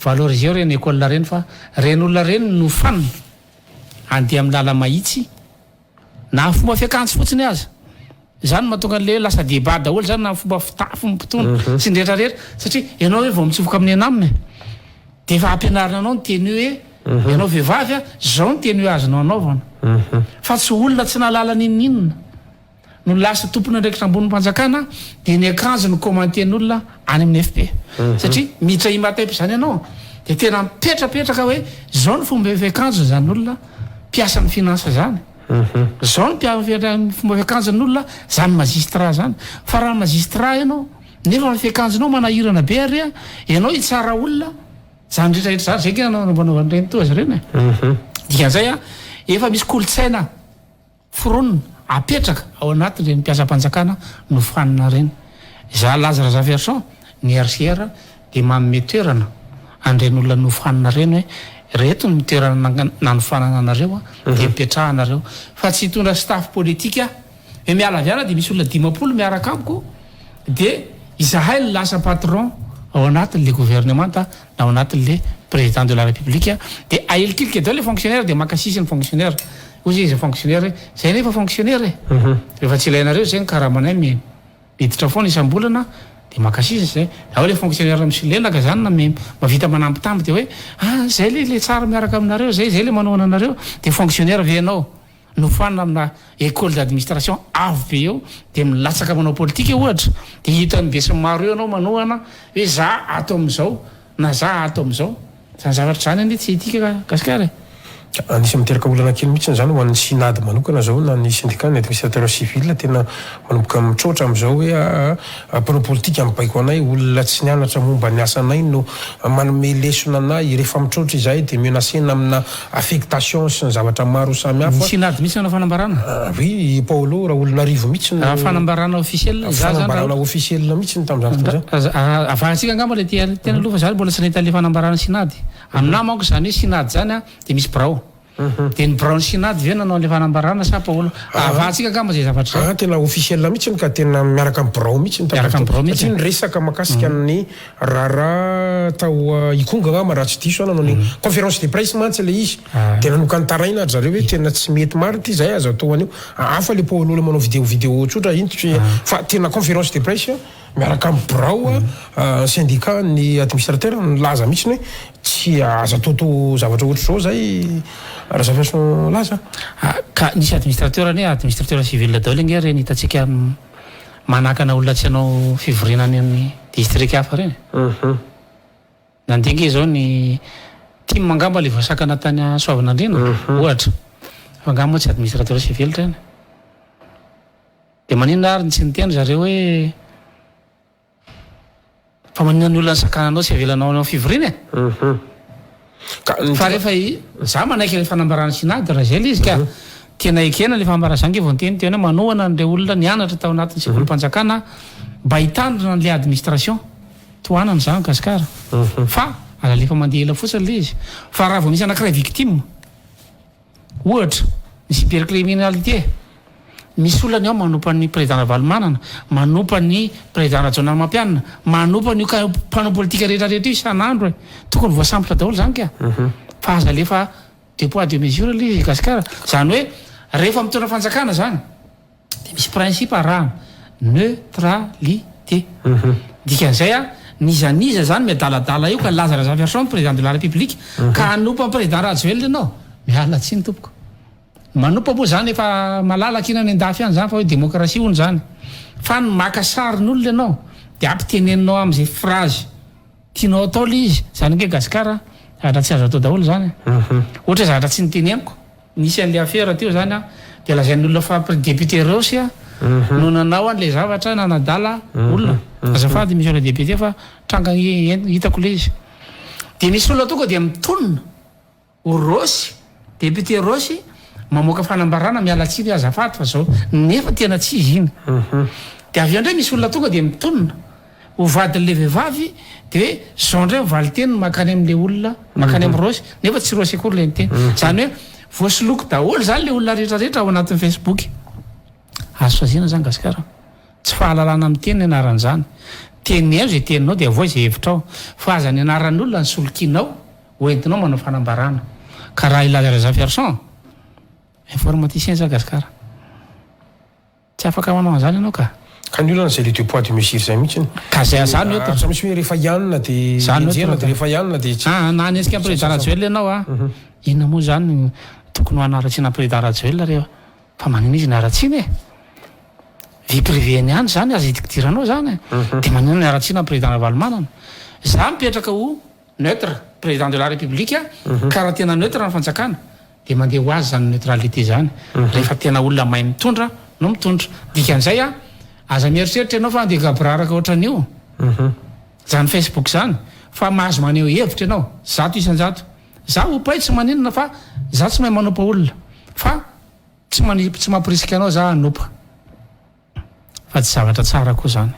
S2: valoriser reny école reny fa reny olona reny no fanina andeha amin'ny lala mahitsy na fomba fiakanjo fotsiny aza zany mahatonga le lasa débat daholo zany na fomba fitafy mipotona sy ndrehetrarehetra satria ianao hoe vao mitsofoka amin'ny anaminy dia efa ampianarina anao ny teny hoe ianao vehivavy a zao ny teny hoe azonao anaovana fa tsy olona tsy nahalala ninninona no lasa tompona ndraikitra ambon'ny mpanjakana dia ny akanjo no commenten'olona any amin'ny FP satria miditra imatepy zany ianao dia tena mipetrapetraka hoe zao ny fomba fiakanjo zany olona mpiasa ny finance zany zao ny fomba fiakanjon'ny olona zany magistrat zany fa raha magistrat ianao nefa ny fiakanjonao manahirana be ary a ianao hitsara olona zany rehetrarehetra zany zay kanaovanaovan'ireny toa azy ireny dikan'izay a efa misy kolotsaina foronina apetraka ao anatin'ireny mpiasam-panjakana no fanina reny za Lazare Zaverson ny RCR dia manome toerana an'ireny olona no fanina reny hoe reto ny toerana nanofanana anareo dia mipetrahanareo fa tsy hitondra staff politika hoe miala avy ana dia misy olona 10 miaraka amiko dia izahay ny lasa patron ao anatin'le gouvernement na ao anatin'le président de la république dia ahelikilika dao le fonctionnaire dia makasisy ny fonctionnaire ozy izy fonctionnaire zay nefa fonctionnaire rehefa tsy ilainareo zay ny karahamanay miditra foana isam-bolana dia makasisy zay ao le fonctionnaire misilelaka zany na mavita manampitamby dia hoe zay le tsara miaraka aminareo zay le manoana anareo dia fonctionnaire venao no fanina amina école d'administration avo be eo dia milatsaka manao politika ohatra dia hitan'ny be sy maro eo anao manoana hoe za ato amin'izao na za ato amin'izao zany zavatra zany anie tsy hitika gasikara
S1: anisy miteraka olana kely mihitsy zany ho an'ny synady manokana zao na ny syndicat ny administrateur civil tena manomboka mitroatra amin'izao hoe mpanao politika mibaiko anay olona tsy nianatra momba ny asanay no manome lesona anay rehefa mitroatra izahay dia menacena amina affectation sy ny zavatra maro samihafa
S2: synady mihitsy na fanambarana
S1: oui Paolo raha olona rivo mihitsy
S2: fanambarana officiel
S1: fanambarana officiel mihitsy ny tamin'izany
S2: avahantsika angamba le tena aloha fa zany mbola tsy nahita le fanambarana synady aminah manko zany hoe synady zany dia misy brao dia ny brao ny synady ve nanao le fanambarana sa Paolo avahantsika angamba zay zavatra zay
S1: tena officiel mihitsy ka tena miaraka amin'ny brao mihitsy satria ny resaka makasika ny raha tao ikonga angamba raha tsy diso nanao ny conférence de presse mantsy le izy dia nanoka nytaraina ary zareo hoe tena tsy mety maro ty zay azo atao an'io afa le Paolo manao vidéo tsotra iny fa tena conférence de presse miaraka amin'ny brao syndicat ny administrateur nilaza mihitsy hoe tsy azo atao zavatra ohatra zao zay raha Zaverson laza
S2: ka nisy administrateur ny administrateur civil daholo nge reny hitatsika manakana olona tsy hanao fivorinany amin'ny district hafa reny nandinge zao ny team mangamba le voasakana tany Soavinandrina ohatra fa angamba tsy administrateur civil reny dia maninona ary tsy niteny zareo hoe fa manina ny olona ny sakananao sy avelanao anao fivoriana fa rehefa za manaiky le fanambarana sinady raha zay le izy ka tena ekena le fambara zange vao nyteny tena manohana n'le olona nianatra tao anatin'ny sekolim-panjakana mba hitandrina n'le administration toanana zany gasikara fa alalefa mandeha ela fotsiny le izy fa raha vao misy anankiray victime ohatra misy hypercriminalité misy olona ny ao manompa ny président Valomanana manompa ny président Jona Mampianina manompa ny mpanao politika rehetrarehetra isan'andro tokony voasambotra daholo zany ka fa aza lefa deux poids deux mesures le izy gasikara zany hoe rehefa mitondra fanjakana zany de misy principe araha neutralité dikan'izay nizaniza zany miadaladala io ka laza réservation président de la république ka hanompa ny président Rajoelina ianao miala tsiny tompoko manompa moa zany efa malalaka ina ny andafy any zany fa hoe démocratie hono zany fa ny maka sarin'olona ianao de ampiteneninao am'izay phrase tianao atao le izy zany nge gasikara zavatra tsy azo atao daholo zany ohatra zavatra tsy niteneniko nisy an'le affaire teo zany de lazain'ny olona fa député Rosy no nanao an'le zavatra nanadala olona azafady misy olona député fa tranga hitako le izy de misy olona tonga de mitonona o Rosy député Rosy mamoaka fanambarana miala tsiny azafady fa zao nefa tena tsy izy iny de avy eo ndray misy olona tonga de mitonona ho vadin'le vehivavy de hoe zao ndray mivaly teny makany am'le olona makany am' Rosy nefa tsy Rosy akory le nyteny zany hoe voasoloko daholo zany le olona rehetrarehetra ao anatin'ny Facebook azo fazina zany gasikara tsy fahalalana amin'ny teny ny anaran'izany teninao zay teninao de avoa zay hevitrao fa aza ny anaran'ny olona ny solokinao hoentinao manao fanambarana ka raha ilaza réservation informaticien za gasikara tsy afaka manao an'izany ianao ka
S1: ny olona zay le deux poids deux mesures zay mihitsy
S2: ka zay zany ohatra
S1: misy hoe rehefa ianona de enjena de rehefa ianona de
S2: na anesika président Rajoelina ianao inona moa zany tokony ho anaratsiana président Rajoelina rehefa fa manina izy naratsiana vie privée ny any zany aza itikidiranao zany de manina ny aratsiana président Valomanana za mipetraka ho neutre président de la république ka raha tena neutre ny fanjakana de mandeha ho azy zany neutralité zany rehefa tena olona mahay mitondra no mitondra dikan'izay aza mieritreritra ianao fa andeha gabraraka ohatran'io zany Facebook zany fa mahazo maneho hevitra ianao zato isan-jato za ho pay tsy maninona fa za tsy mahay manompa olona fa tsy mampirisika anao za hanompa fa tsy zavatra tsara koa zany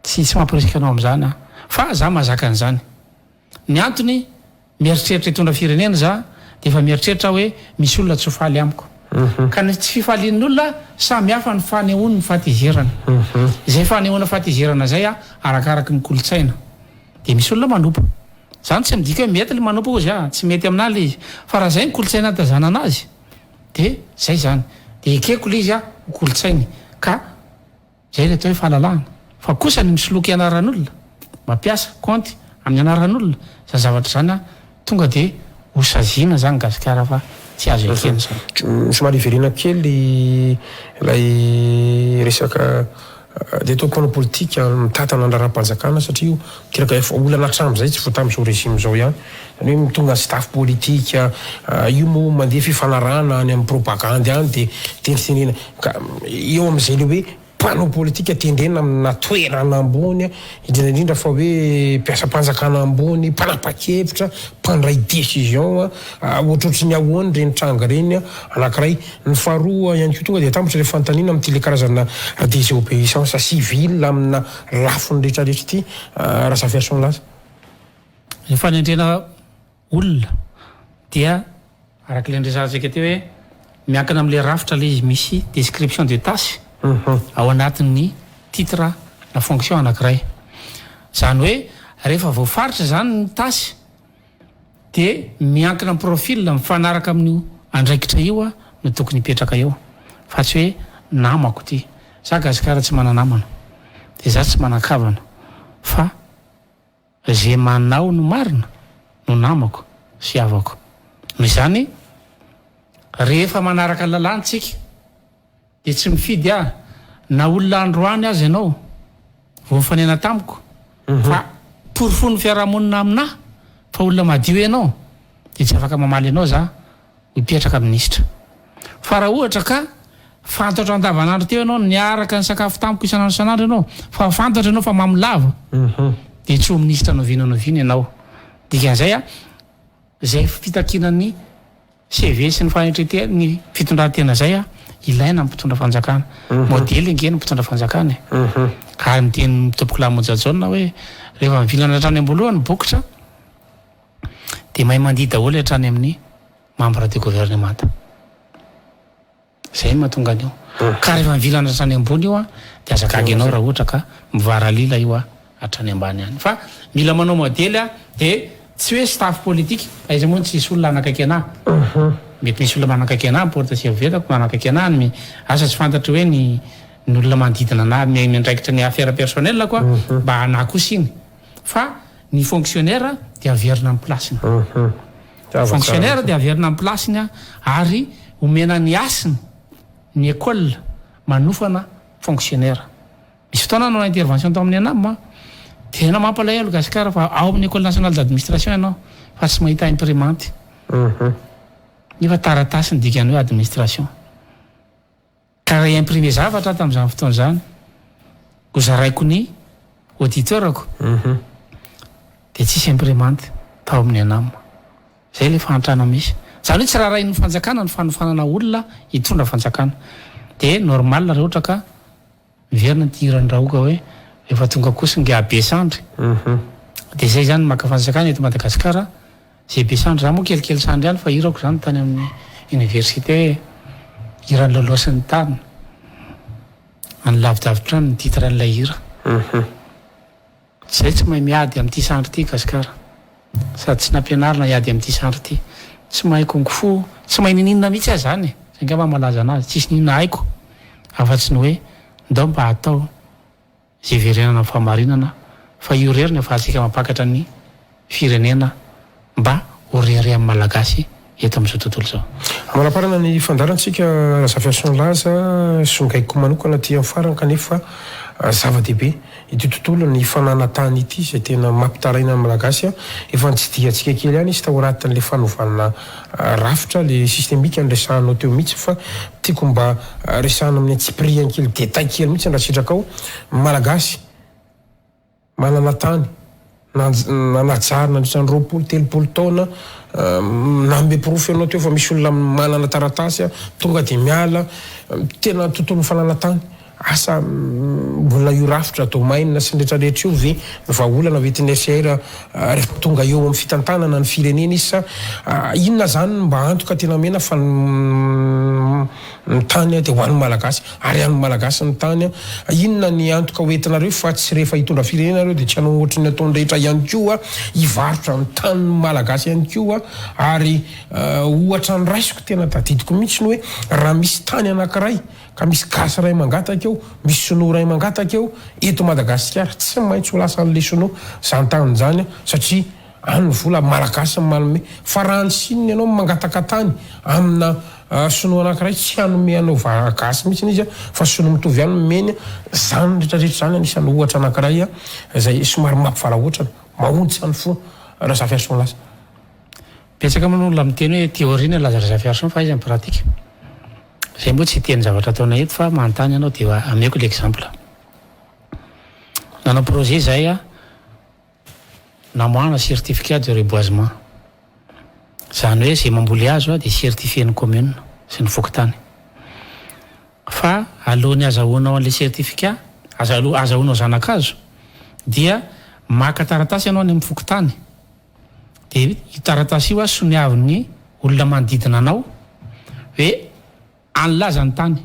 S2: tsy mampirisika anao am'zany fa za mahazaka an'izany ny antony mieritreritra hitondra firenena za de efa mieritreritra hoe misy olona tsy ho faly amiko ka ny tsy fifalian'ny olona samy hafa ny fanehoany ny fahatezerana zay fanehoana fahatezerana zay arakaraky ny kolotsaina de misy olona manompa zany tsy midika hoe mety le manompa koa za tsy mety aminah le izy fa raha zay ny kolotsaina tazanana azy de zay zany de ekeko le izy ho kolotsainy ka zay le atao hoe fahalalahana fa kosa ny misoloky anaran'olona mampiasa compte amin'ny anaran'olona za zavatra zany tonga de ho sazina zany gasikara fa tsy azo ekena zany
S1: somary iverena kely lay resaka de atao mpanao politika mitatana andraram-panjakana satria io tiraka efa olana hatramy zay tsy vota am'izao régime zao ihany zany hoe mitonga staff politika io moa mandeha fifanarana any amin'ny propagande any de tenitenena ka eo am'izay le hoe mpanao politika tendrena amina toerana ambony indrindraindrindra fa hoe mpiasa-panjakana ambony mpanapa-kevitra mpandray décision ohatrohatry ny ahoany reny tranga reny anankiray ny faharoa ihany ko tonga de atambatra le fanontaniana am'ty le karazana désobéissance civile amina lafiny rehetrarehetra ty raha version laza
S2: ny fanendrena olona dia araka le ndresantsika ty hoe miankana am'le rafitra le izy misy description de tâche ao anatin'ny titre na fonction anankiray zany hoe rehefa voafaritra zany ny tasy de miankina amin'ny profil mifanaraka amin'io andraikitra io no tokony hipetraka eo fa tsy hoe namako ty za gasikara tsy mananamana de za tsy manan-kavana fa zay manao no marina no namako sy avako noho izany rehefa manaraka lalàntsika de tsy mifidy na olona androany azy ianao vo mifanena tamiko fa porofony fiarahamonina aminah fa olona madio ianao de tsy afaka mamaly anao za hipetraka ministra fa raha ohatra ka fantatra andavanandro teo ianao niaraka ny sakafo tamiko isanandro isanandro ianao fa fantatra ianao fa mamilava de tsy ho minisitra noviana ianao dikan'izay zay fitakinany CV sy ny fanetretena ny fitondran-tena zay ilaina mpitondra fanjakana modely ngeny mpitondra fanjakana ka miteny tompoko lamonjajaona hoe rehefa mivilana hatrany ambolohany bokotra de mahay mandihy daholo hatrany amin'ny membre de gouvernement zay mahatonga an'io ka rehefa mivilana hatrany ambony io de azakagy ianao raha ohatra ka mivaralila io hatrany ambany any fa mila manao modely de tsy hoe staff politique aiza moa tsy misy olona anakaiky anahy mety misy olona manakaiky anahy porte servietako manakaiky anahy ny asa tsy fantatra hoe ny olona manodidina anahy miandraikitra ny affaire personnel koa mba anahy kosa iny fa ny fonctionnaire de averina amin'ny placeny fonctionnaire de averina amin'ny placeny ary omena ny asiny ny école manofana fonctionnaire misy fotoana nanao intervention tao amin'ny anamma tena mampalahelo gasikara fa ao amin'ny école nationale d'administration ianao fa tsy mahita imprimante nefa taratasy ny dikany hoe administration ka raha imprimer zavatra tamin'izany fotoana zany ho zaraiko ny auditeur-ako de tsisy imprimante tao amin'ny anamma zay le fahantrana misy zany hoe tsy raha rain'ny fanjakana ny fanofanana olona hitondra fanjakana de normal raha ohatra ka miverina ny tirany rahoka hoe efa tonga kosa nge abesandry de zay zany maka fanjakana eto Madagasikara zay besandry zany moa kelikely sandry any fa irako zany tany amin'ny université irany loloasin'ny tany any lavidavitra ny titre n'ilay hira zay tsy mahay miady amin'ity sandry ity Gasikara sady tsy nampianarina hiady amin'ity sandry ity tsy mahay kongofo tsy mahay nininona mihitsy azy zany zay nga mamalaza anazy tsisy ninona haiko afa-tsy ny hoe ndao mba atao zay verenana famarinana fa io rery ny afahantsika mampakatra ny firenena mba horery amin'ny malagasy eto amin'izao tontolo zao
S1: manaparana ny fandarantsika razafiason laza songaiko manokana ty amin'ny farany kanefa zava-dehibe ity tontolo ny fananatany ity zay tena mampitaraina amin'ny malagasy efa nitsidiatsika kely ihany izy tao ratin'le fanovana rafitra le systémique ny resahanao teo mihitsy fa tiako mba resahana amin'ny antsipriany kely détail kely mihitsy raha sitraka ao malagasy mananatany nanajarina nandritrany 20-30 taona nambe-porofo ianao teo fa misy olona manana taratasy tonga de miala tena tontolo fananatany asa mbola io rafitra atao mainina sy nretrarehetra io ve vaolana veterinaire rehefa tonga eo amin'ny fitantanana ny firenena izy sa inona zany mba antoka tena mena fa ny tany de hoan'ny malagasy ary an'ny malagasy ny tany inona ny antoka hoentinareo fa tsy rehefa hitondra firenena reo de tsy hanao ohatry ny ataony rehetra ihany koa hivarotra ny tany malagasy ihany koa ary ohatra ny raisiko tena tadidiko mihitsy ny hoe raha misy tany anankiray ka misy gasy ray mangataka eo misy sono ray mangataka eo eto Madagasikara tsy maintsy ho lasa an'le sono zany tany zany satria any vola malagasy malome fa raha ny sininy ianao mangataka tany amina sono anankiray tsy hanome anao gasy mihitsy izy fa sono mitovy any meny zany rehetrarehetra zany anisany ohatra anankiray zay somary mampifalahotrana mahontsy any fo razafiason lasa
S2: petsaka manolo miteny hoe théorie ny laza razafiason fa izy amin'ny pratika zay moa tsy teny zavatra ataona eto fa manontany ianao de ameko l'exemple nanao projet zay namoahana certificat de reboisement zany hoe zay mamboly azo de certifié ny commune sy ny fokotany fa alohan'ny azahoanao an'le certificat azahoanao zanakazo dia maka taratasy ianao any amin'ny fokotany de io taratasy io soniavin'ny olona manodidina anao hoe anlaza ny tany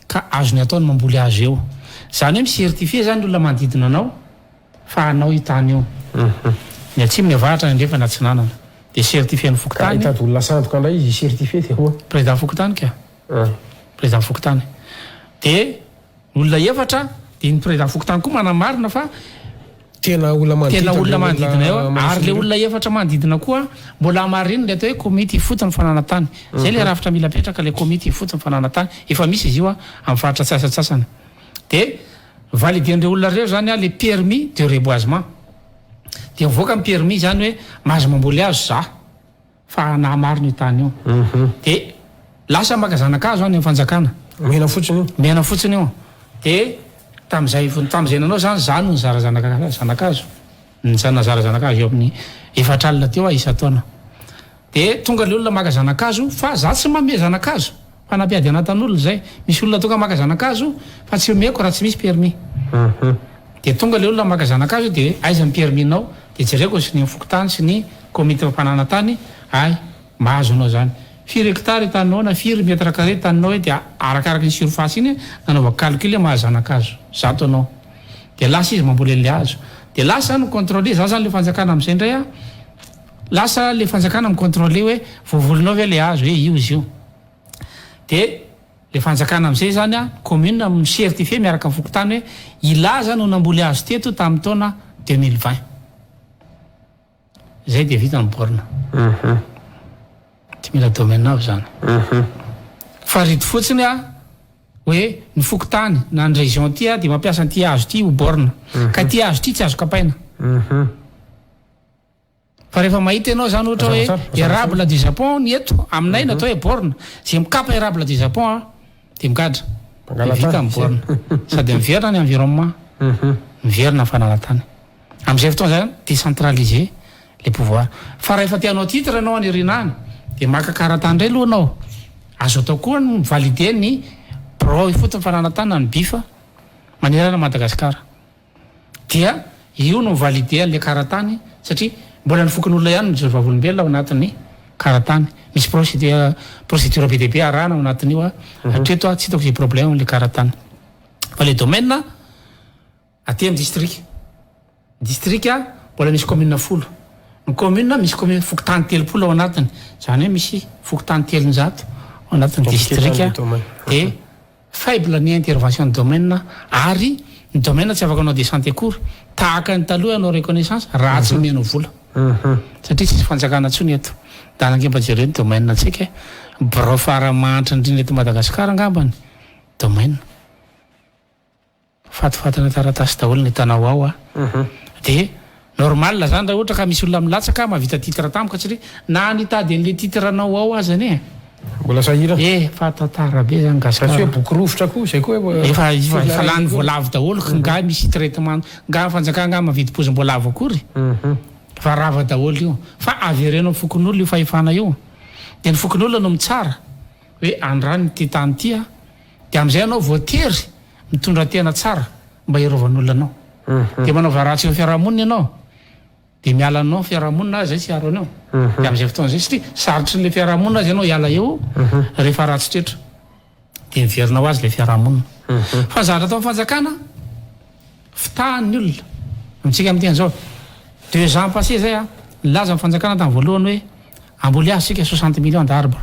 S2: ka azony ataony mamboly azo eo zany hoe micertifie zany olona manodidina anao fa anao hitany eo ny atsimo ny avaratra ny ndrefa natsinanana de certifie ny fokotany
S1: hitady olona sandoka ndray izy certifie de hoa
S2: président fokotany ka président fokotany de olona efatra de ny président fokotany koa manamarina fa
S1: tena olona
S2: manodidina eo ary le olona efatra manodidina koa mbola mariny le atao hoe komity ifotony fananatany zay le rafitra mila petraka le komity ifotony fananatany efa misy izy io amin'ny faritra tsasatsasany de validendreo olona reo zany le permis de reboisement de mivoaka ny permis zany hoe mahazo mamboly azo za fa namarina io tany io de lasa maka zanakazo any amin'ny fanjakana
S1: mihena fotsiny
S2: mihena fotsiny io de tam'izay nanao zany zany ny zanakazo ny zarazanakazo eo amin'ny efatralina teo isa-taona de tonga le olona maka zanakazo fa za tsy mame zanakazo fa nampiady anatan'olona zay misy olona tonga maka zanakazo fa tsy omeko raha tsy misy permis de tonga le olona maka zanakazo de aiza ny permis-nao de jereko sy ny fokotany sy ny komité fampanana tany ay mahazo anao zany 4 hectare taninao na 4 mètre carré taninao hoe de arakaraky ny surface iny nanaova calcul mahazanakazo zato anao de lasa izy mamboly le hazo de lasa no contrôler za zany le fanjakana am'izay ndray a lasa le fanjakana micontrôler hoe voavolinao ve le hazo hoe io izy io de le fanjakana am'izay zany a commune micertifie miaraka amin'ny fokotany hoe ilaza no namboly hazo teto tamin'ny taona 2020 zay de vita ny borna ty mila domaine avy zany fa rito fotsiny a hoe ny fokotany na ny région ty a de mampiasa ny ty hazo ty ho borna ka ty hazo ty tsy azo kapaina fa rehefa mahita ianao zany ohatra hoe érable du Japon ny eto aminay natao hoe borna zay mikapa érable du Japon a de migadra de vita ny borna sady miverina ny environnement miverina fananatany am'izay fotoana zany décentraliser les pouvoirs fa rehefa tianao titre anao any rinany de maka karatany ray aloha anao azo atao koa ny valide ny pro fotony fananatany na ny bifa manerana Madagasikara dia io no valide an'le karatany satria mbola ny fokon'olona ihany ny vavolombelona ao anatin'ny karatany misy procédure be deaibe arahana ao anatin'io a hatreto a tsy hitako zay problème am'le karatany fa le domaine aty amin'ny district a mbola misy commune 10 ny commune misy commune fokotany 30 ao anatiny zany hoe misy fokotany 300 ao anatin'ny district de faible ny intervention ny domaine ary ny domaine tsy afaka anao de santé court tahaka ny taloha anao reconnaissance raha tsy mianao vola satria tsisy fanjakana tsony eto danangemba jereny domaine atsika brofara manitra indrindra eto Madagasikara angambany domaine fatifatana taratasy daholo ny tanao ao a de normal zany raha ohatra ka misy olona milatsaka mahavita titre tampoka satria na nitady an'le titre anao ao azany e
S1: mbola sahira
S2: fa tatara be zany gasatria
S1: hoe boky rofotra koa zay koa
S2: efa lany voalavo daholo nga misy traitement nga fanjakana nga mavidy pozim-boalavo akory fa rava daholo io fa averenao fokon'olona io fahefana io de ny fokon'olona no mitsara hoe andrany ty tany ty a de am'izay anao voatery mitondra tena tsara mba hirovan'olona anao de manaova ratsy eo fiarahamonina ianao de miala anao fiarahamonina zay tsy aro anao de am'izay fotoana zay satria sarotry n'le fiarahamonina azy ianao hiala eo rehefa ratsy tretra de miverinao azy le fiarahamonina fa zatra atao fanjakana fitahan'ny olona amitsika am'tena zao 2 ans passé zay a laza fanjakana tamin'ny voalohany hoe amboly azy sika 60 millions d'arbres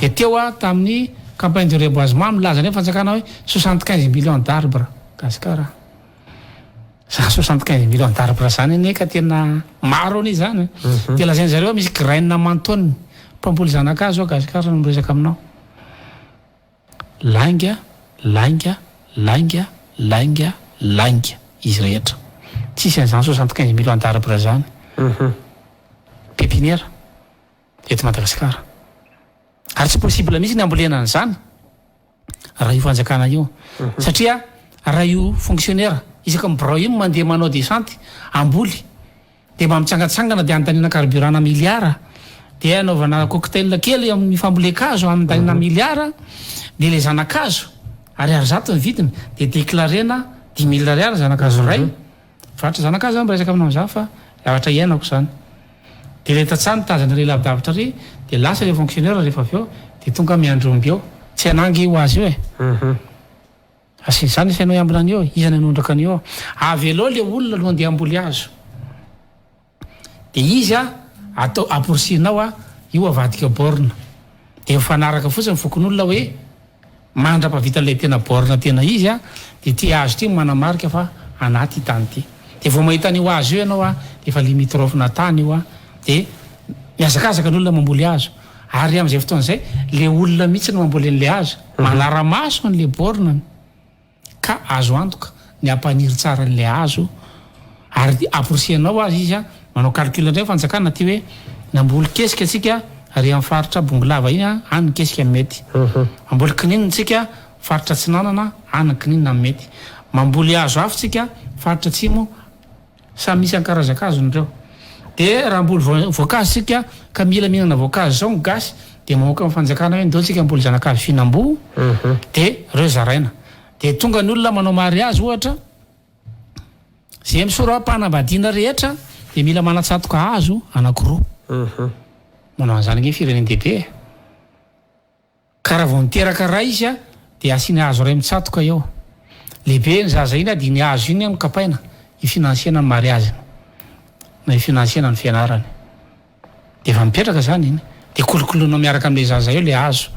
S2: de teo a tamin'ny campagne de reboisement milaza ny fanjakana hoe 75 millions d'arbres Gasikara 75 millions d'arbres zany neka tena maro any zany de lazainy zareo misy graine mantone mpamboly zanakazo ao Gasikara no miresaka aminao lainga izy rehetra tsisy an'izany 75 millions d'arbres zany pépinière eto Madagasikara ary tsy possible mihitsy ny ambolena an'izany raha io fanjakana io satria raha io fonctionnaire isaka mibrao io mandeha manao descente amboly de mba mitsangatsangana de antanina carburant milliard de anaovana cocktail kely amin'ny fambolekazo antanina milliard de le zanakazo ary zato ny vidiny de déclarena 10 000 ariary zanakazo ray vatra zanakazo miresaka aminao za fa zavatra iainako zany de le tatsany tazana re lavidavitra re de lasa le fonctionnaire rehefa aveo de tonga miandromby eo tsy anangy io azy io e asi zany sainao iambina an'io izany anondraka an'io avy aloha le olona aloha andeha amboly azo de izy a atao aporsinao a io avadika borne de mifanaraka fotsiny fokon'olona hoe mandrapavita le tena borne tena izy a de ty azo ty manamarika fa anaty tany ty de vao mahita an'io azo io ianao a de efa limitrofina tany io a de miazakazaka n'olona mamboly azo ary am'izay fotoana zay le olona mihitsy no mamboly an'le azo manara-maso an'le borne ka azo antoka ny ampaniry tsara an'le azo ary aporsianao azy izy a manao calcul ndray fanjakana ty hoe namboly kesika atsika ary amin'ny faritra bongolava iny a any kesika mety amboly kinininy tsika faritra tsinanana anaky ninona mety mamboly azo afitsika faritra tsimo samy misy ankarazakazony reo de raha mboly voankazo sika ka mila mihinana voankazo zao ny gasy de mamoaka mifanjakana hoe ndao tsika mboly zanakazo fihinam-bo de reo zaraina de tonga ny olona manao mariazy ohatra zay misoram-panambadiana rehetra de mila manatsatoka azo anakiroa manao an'izany nge firenendehibe ka raha vao miteraka ray izy a de asiany azo ray mitsatoka eo lehibe ny zaza iny a de ny azo iny mikapaina ifinansiana ny mariazy na ifinansiana ny fianarany de efa mipetraka zany iny de kolokoloanao miaraka amin'le zaza eo le azo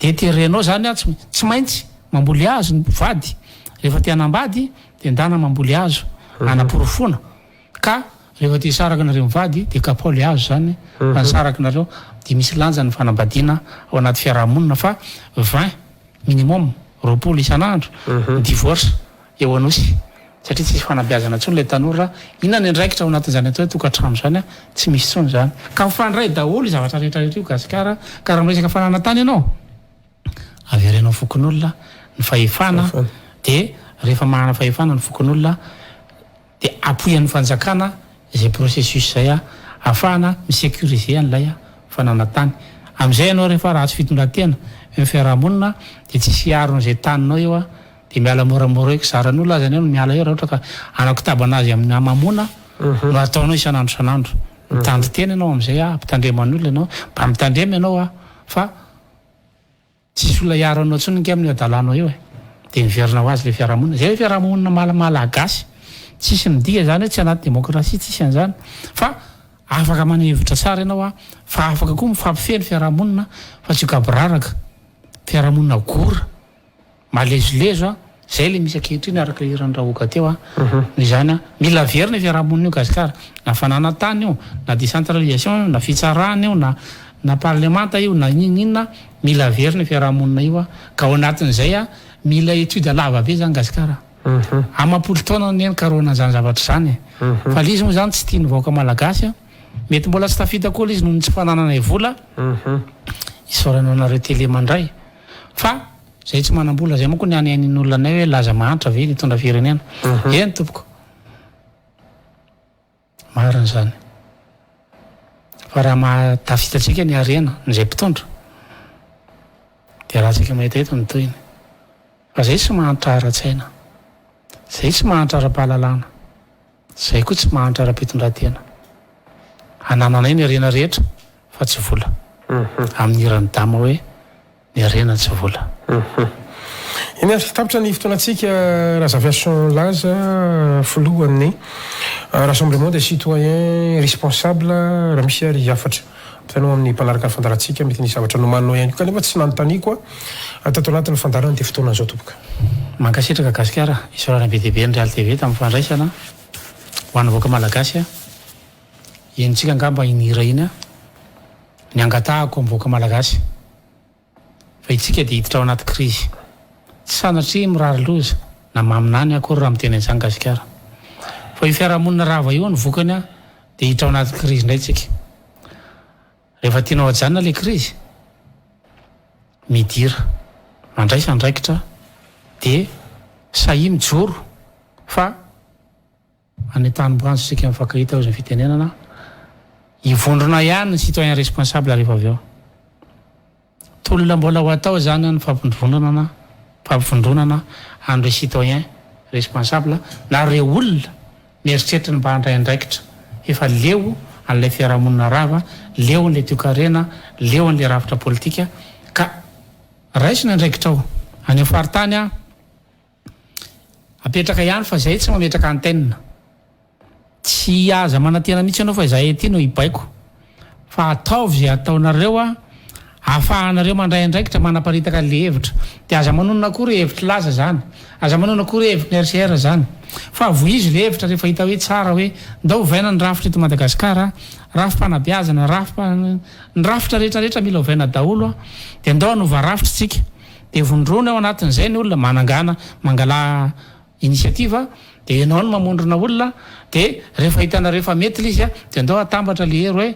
S2: de terenao zany a tsy maintsy mamboly azo ny vady rehefa te hanambady de ndana mamboly azo anaporofona ka rehefa te saraka nareo mivady de kapao le azo zany ansaraka nareo de misy lanja ny fanambadiana ao anaty fiarahamonina fa 20 minimum roapolo isan'andro ny divorce eo anosy satria tsisy fanabeazana tsony le tanora inona ny andraikitra ao anatin'izany atao hoe tokantrano zany a tsy misy tsony zany ka mifandray daholo zavatra rehetrarehetra io gasikara ka raha miresaka fananatany ianao averenao fokon'olona ny fahefana de rehefa mahana fahefana ny fokon'olona de apoian'ny fanjakana zay processus zay a ahafahana misécuriser an'ilay a fananatany am'izay ianao rehefa raha tsy fitondratena ny fiarahamonina de tsisy aron'izay taninao eo a de miala moramora eky zaran'olona azany eo no miala eo raha ohatra ka anakitaba-anazy amin'ny mamona no ataonao isan'andro isan'andro mitandry tena ianao am'izay a mpitandreman'olona ianao mba mitandrema ianao a fa tsisy olona iaro anao tsony nke amin'ny adalanao eo e de miverinao azy le fiarahamonina zay le fiarahamonina malagasy tsisy midia zany hoe tsy anaty demokrasia tsisy an'izany fa afaka manahevitra tsara ianao a fa afaka koa mifampifeny fiarahamonina fa tsy kabiraraka fiarahamonina gora malezolezo a zay le misy akehitriny araka irandrahoaka teo a ny zany a mila verina fiarahamonina io gasikara na fananatany io na décentralisation na fitsarana io na parlemanta io na ininina mila verina fiarahamonina io a ka ao anatin'izay a mila étude lava be zany gasikara amapolo taona neny karoana zany zavatra zany fa lizy moa zany tsy tiany vaoaka malagasy a mety mbola tsy tafitako olo izy noho ny tsy fananana vola isaoranao nareo télé mandray fa zay tsy manam-bola zay manko ny anyan'olona anay hoe laza mahantra ve ny tondra firenena eny tompoko mariny zany fa raha mahatafitatsika ny arena nizay mpitondra de raha tsika mahita eto ny toiny fa zay tsy mahantra ara-tsaina zay tsy mahantra ara-pahalalana zay koa tsy mahantra ara-pitondratena anananay ny arena rehetra fa tsy vola amin'ny irany dama hoe ny arena tsy vola
S1: iny ary tapitra ny fotoanatsika réservation laza filohan'ny rassemblement des citoyens responsable raha misy ary afatra ampitanao amin'ny mpanaraka ny fandaratsika mety nisy zavatra nomanao ihany ko kanefa tsy nanontany koa atato anatin'ny fandarana de fotoana zao topoka
S2: mankasitraka gasikara isorana be dehibe ny Real TV tamin'ny fandraisana ho an'ny vahoaka malagasy a enitsika angamba inira iny a ny angatahako amin'ny vahoaka malagasy fa itsika de hiditra ao anaty crise tsy sanatria mirary loza na maminany akory raha miteny an'izany gasikara fa io fiarahamonina rava io ny vokany a de hiditra ao anaty crise indray tsika rehefa tianao ajanona le crise midira mandraisa andraikitra de sahi mijoro fa anytany branche sika mifakahita ao zany fitenenana ivondrona ihany ny citoyen responsable rehefa avy eo tolona mbola ho atao zany ny fampifondronana an'ireo citoyen responsable na reo olona mieritreritra ny mba handray andraikitra efa leo an'ilay fiarahamonina rava leo an'ilay toekarena leo an'ilay rafitra politika ka raisina andraikitra ao any amin'ny faritany a apetraka ihany fa zay tsy mametraka antenne tsy aza manantena mihitsy ianao fa zay ety no ibaiko fa ataovy zay ataonareo a ahafahanareo mandray andraikitra manaparitaka le hevitra de aza manonona akory hevitra laza zany aza manonona akory hevitra ny RCR zany fa voizy le hevitra rehefa hita hoe tsara hoe ndao vaina ny rafitra eto Madagasikara rafim-panabeazana ny rafitra rehetrarehetra mila ovaina daholo de ndao anova rafitra tsika de vondrona ao anatin'izay ny olona manangana mangala initiative de ianao no mamondrona olona de rehefa hitanareo fa mety le izy a de ndao atambatra le hery hoe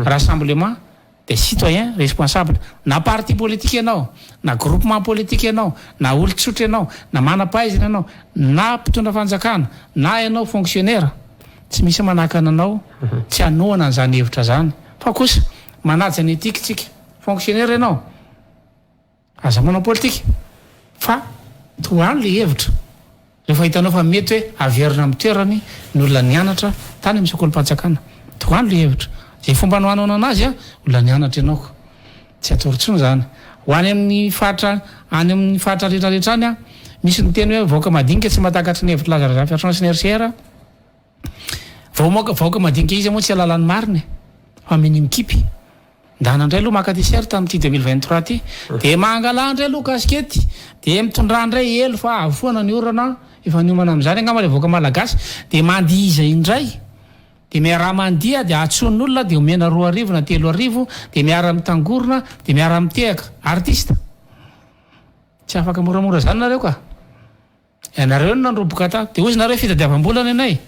S2: rassemblement de citoyen responsable. Na parti politique ianao, na groupement politique ianao, na olon-tsotra ianao, na manam-pahaizana ianao, na mpitondra fanjakana, na ianao fonctionnaire, tsy misy manakana anao, tsy anohana an'izany hevitra zany. Fa kosa manaja ny etika tsika, fonctionnaire ianao, aza manao politika, fa toany le hevitra. Rehefa hitanao fa mety hoe averina amin'ny toerany ny olona nianatra tany amin'ny sekolim-panjakana, toany le hevitra. Zay fomba nohanao anazy olona nianatra ianao, tsy atoritsony zany. Ho any amin'ny faritra rehetrarehetra any misy ny teny hoe vahoaka madinika tsy mahatakatry ny hevitra lazara fiatrano sy ny RCR. Vahoaka madinika izy moa tsy alalany mariny fa minimikipy. Ndanandray aloha maka t-shirt tamin'ity 2023 ty, de mangalandray aloha kaskety, de mitondrandray elo fa avoana ny orana efa niomana amin'izany angamba le vahoaka malagasy, de mandiza indray, de miara mandia de atson'ny olona de omena 2 arivo na 3 arivo, de miara mitangorona, de miara mitehaka artiste. Tsy afaka moramora zany nareo ka. Ianareo no nandroboka ta, de ozy nareo fitadiavam-bolana anay.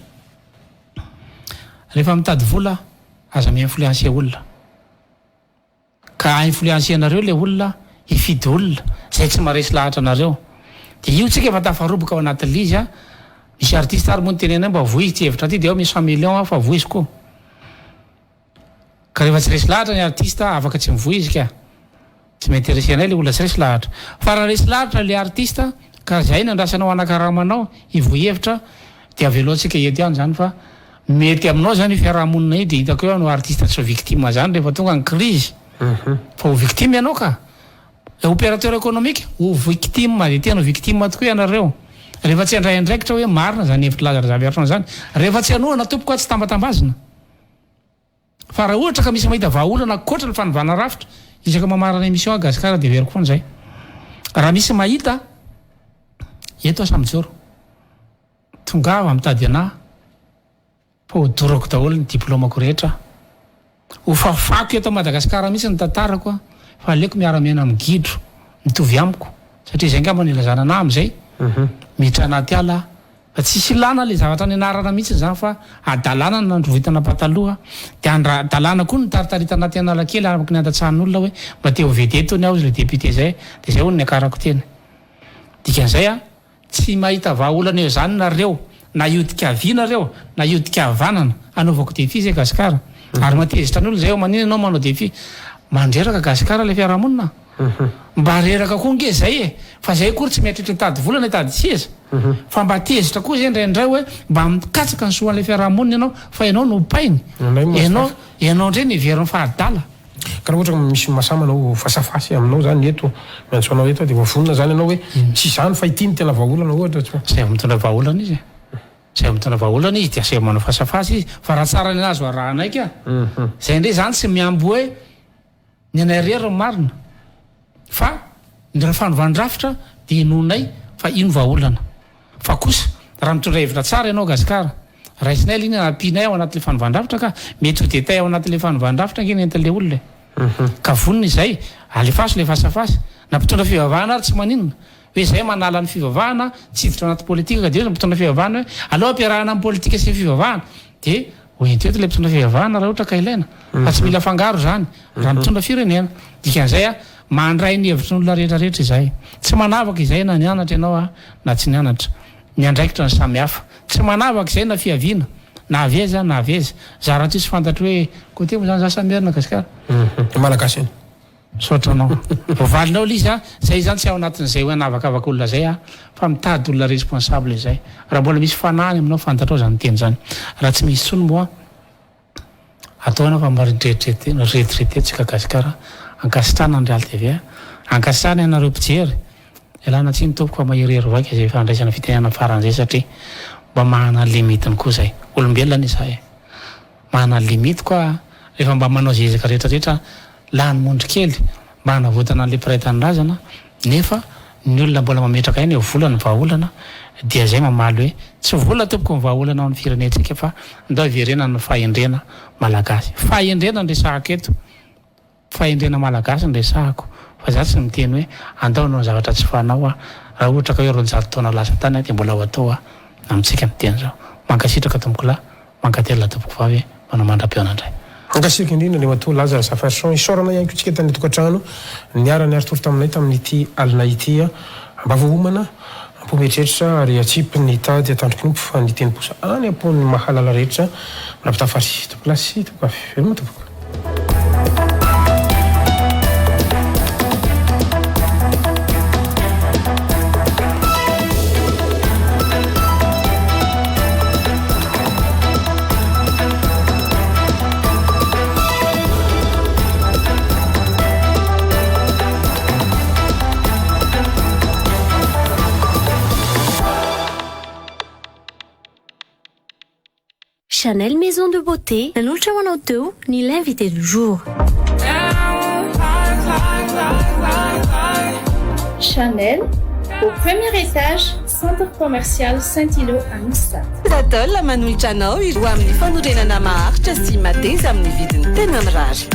S2: Rehefa mitady vola aza mi-influencer olona. Ka influencer anareo le olona hifidy olona zay tsy maresy lahatra anareo. De io tsika efa tafaroboka ao anatin'le izy misy artiste ary moa ny tenenay mba voizy ty hevitra ty de ao misy 100 millions fa voizy koa. Ka rehefa tsy resy lahatra ny artiste afaka tsy mivoizy ka. Tsy m'intéressé anay le olona tsy resy lahatra. Fa raha resy lahatra le artiste ka zay nandrasanao anakaramanao hivohevitra de aveloantsika eto ihany zany fa mety aminao zany fiarahamonina io de hitako eo no artiste tsy victime zany rehefa tonga ny crise. Fa ho victime ianao ka. Opérateur économique ho victime de tena victime tokoa ianareo. Rehefa tsy andray andraikitra hoe marina zany hevitra lazara zaviatrano zany, rehefa tsy anohana tompoko tsy tambatambazina. Fa raha ohatra ka misy mahita vahaolana koatra ny fanovana rafitra, isaka mamarana émission Gasikara de veriko foana zay. Raha misy mahita eto Samijoro, tongava mitady anahy, fa hodorako daholo ny diplômako rehetra. Ho fafako eto Madagasikara mihitsy ny tantarako fa aleoko miara-miaina amin'ny gidro mitovy amiko satria zay ngamba nilazana anahy amin'izay. Miditra anaty ala fa tsisy ilana le zavatra nianarana mihitsy zany fa adalana ny nandrovitana pataloha de adalana koa ny taritarita anaty anala kely araky ny andatsahan'olona hoe mba te ho vedeto ny aho le député zay de zay hono ny akarako teny. Dikan'izay tsy mahita vahaolana eo zany nareo na iodika avianareo na iodika avanana anaovako défi zay Gasikara. Ary matezitra ny olona zay manina anao manao défi mandreraka Gasikara le fiarahamonina. Mba reraka koa nge zay fa zay koa tsy miatritra tady volana tady seza. Fa mba tezitra koa zay indraindray hoe mba mikatsaka ny soan'le fiarahamonina ianao fa ianao no painy. Ianao ndray ny veriny fahadala.
S1: Ka ohatra misy mahasamanao fasafasy aminao zany eto maintsy anao eto de voafonina zany anao hoe tsy zany fa ity ny tena vahaolana ohatra tsy.
S2: Zay mitondra vahaolana izy. Zay mitondra vahaolana izy de asay manao fasafasy izy fa raha tsara ny azo arahana ka. Zay ndray zany tsy miambo hoe ny anay rery marina. Fa ny fanovana-drafitra de inonay fa ino vahaolana. Fa kosa raha mitondra hevitra tsara ianao Gasikara, raisinay liny ampianay ao anatin'le fanovana-drafitra ka mety ho detay ao anatin'le fanovana-drafitra nge nentin'le olona. Ka vonona izay alefaso le fasafasy na mpitondra fivavahana ary tsy maninona hoe zay manala ny fivavahana tsy hiditra anaty politika ka de mpitondra fivavahana hoe aleo ampiarahana amin'ny politika sy fivavahana de hoenteto le mpitondra fivavahana raha ohatra ka ilaina fa tsy mila fangaro zany raha mitondra firenena. Dikan'izay mandray ny hevitry ny olona rehetrarehetra izay. Tsy manavaka izay na nianatra ianao na tsy nianatra. Ny andraikitra ny samihafa. Tsy manavaka izay na fiaviana na aveza na aveza. Zara tsy fantatro hoe côté mo zany za samerina Gasikara.
S1: Malagasy iny.
S2: Sotranao. Vovalinao izy zay zany tsy ao anatin'izay hoe anavakavaka olona zay fa mitady olona responsable izay. Raha mbola misy fanahany aminao fantatrao zany teny zany. Raha tsy misy tsony moa ataona fa maretrareté tsika Gasikara. Ankasitrana ny Real TV, ankasitrana ianareo mpijery. Elana tsy ny tompoko fa maherery vaika zay fandraisana fitenena faran'izay satria mba mahana limitiny koa zay. Olombelona izay. Mahana limity koa rehefa mba manao zezaka rehetrarehetra lany mondry kely mba hanavotana an'le mpiray-tany razana nefa ny olona mbola mametraka eny volana vahaolana dia zay mamaly hoe tsy vola tompoko ny vahaolana ao amin'ny firenentsika fa ndao iverena ny fahendrena malagasy. Fahendrena ny resahako eto. Fahendrena malagasy ny resahako fa za tsy miteny hoe andaonao zavatra tsy fanao raha ohatra ka hoe 200 taona lasa tany de mbola ho atao amintsika miteny zao. Mankasitraka tompoko lahy, mankatelina tompoko vavy manao mandram-peona indray.
S1: Angasika indrindra ny mato Lazara Safarson isorana ihany kotsika tany tokantrano niarany ary tory taminay tamin'ity alina ity mba voahomana ampometreritra ary atsipy ny tady atandrokiny fa ny teniposa any ampon'ny mahalala rehetra manapitafary toplasy tokafy veloma tompoko.
S4: Chanel Maison de Beauté, nanolotra ho anao teo ny l'invité du jour.
S5: Chanel, au premier étage, centre commercial Saint-Hilo à Mistad.
S6: Zatol manolotra anao ireo amin'ny fanorenana maharitra sy mateza amin'ny vidiny tena mirary.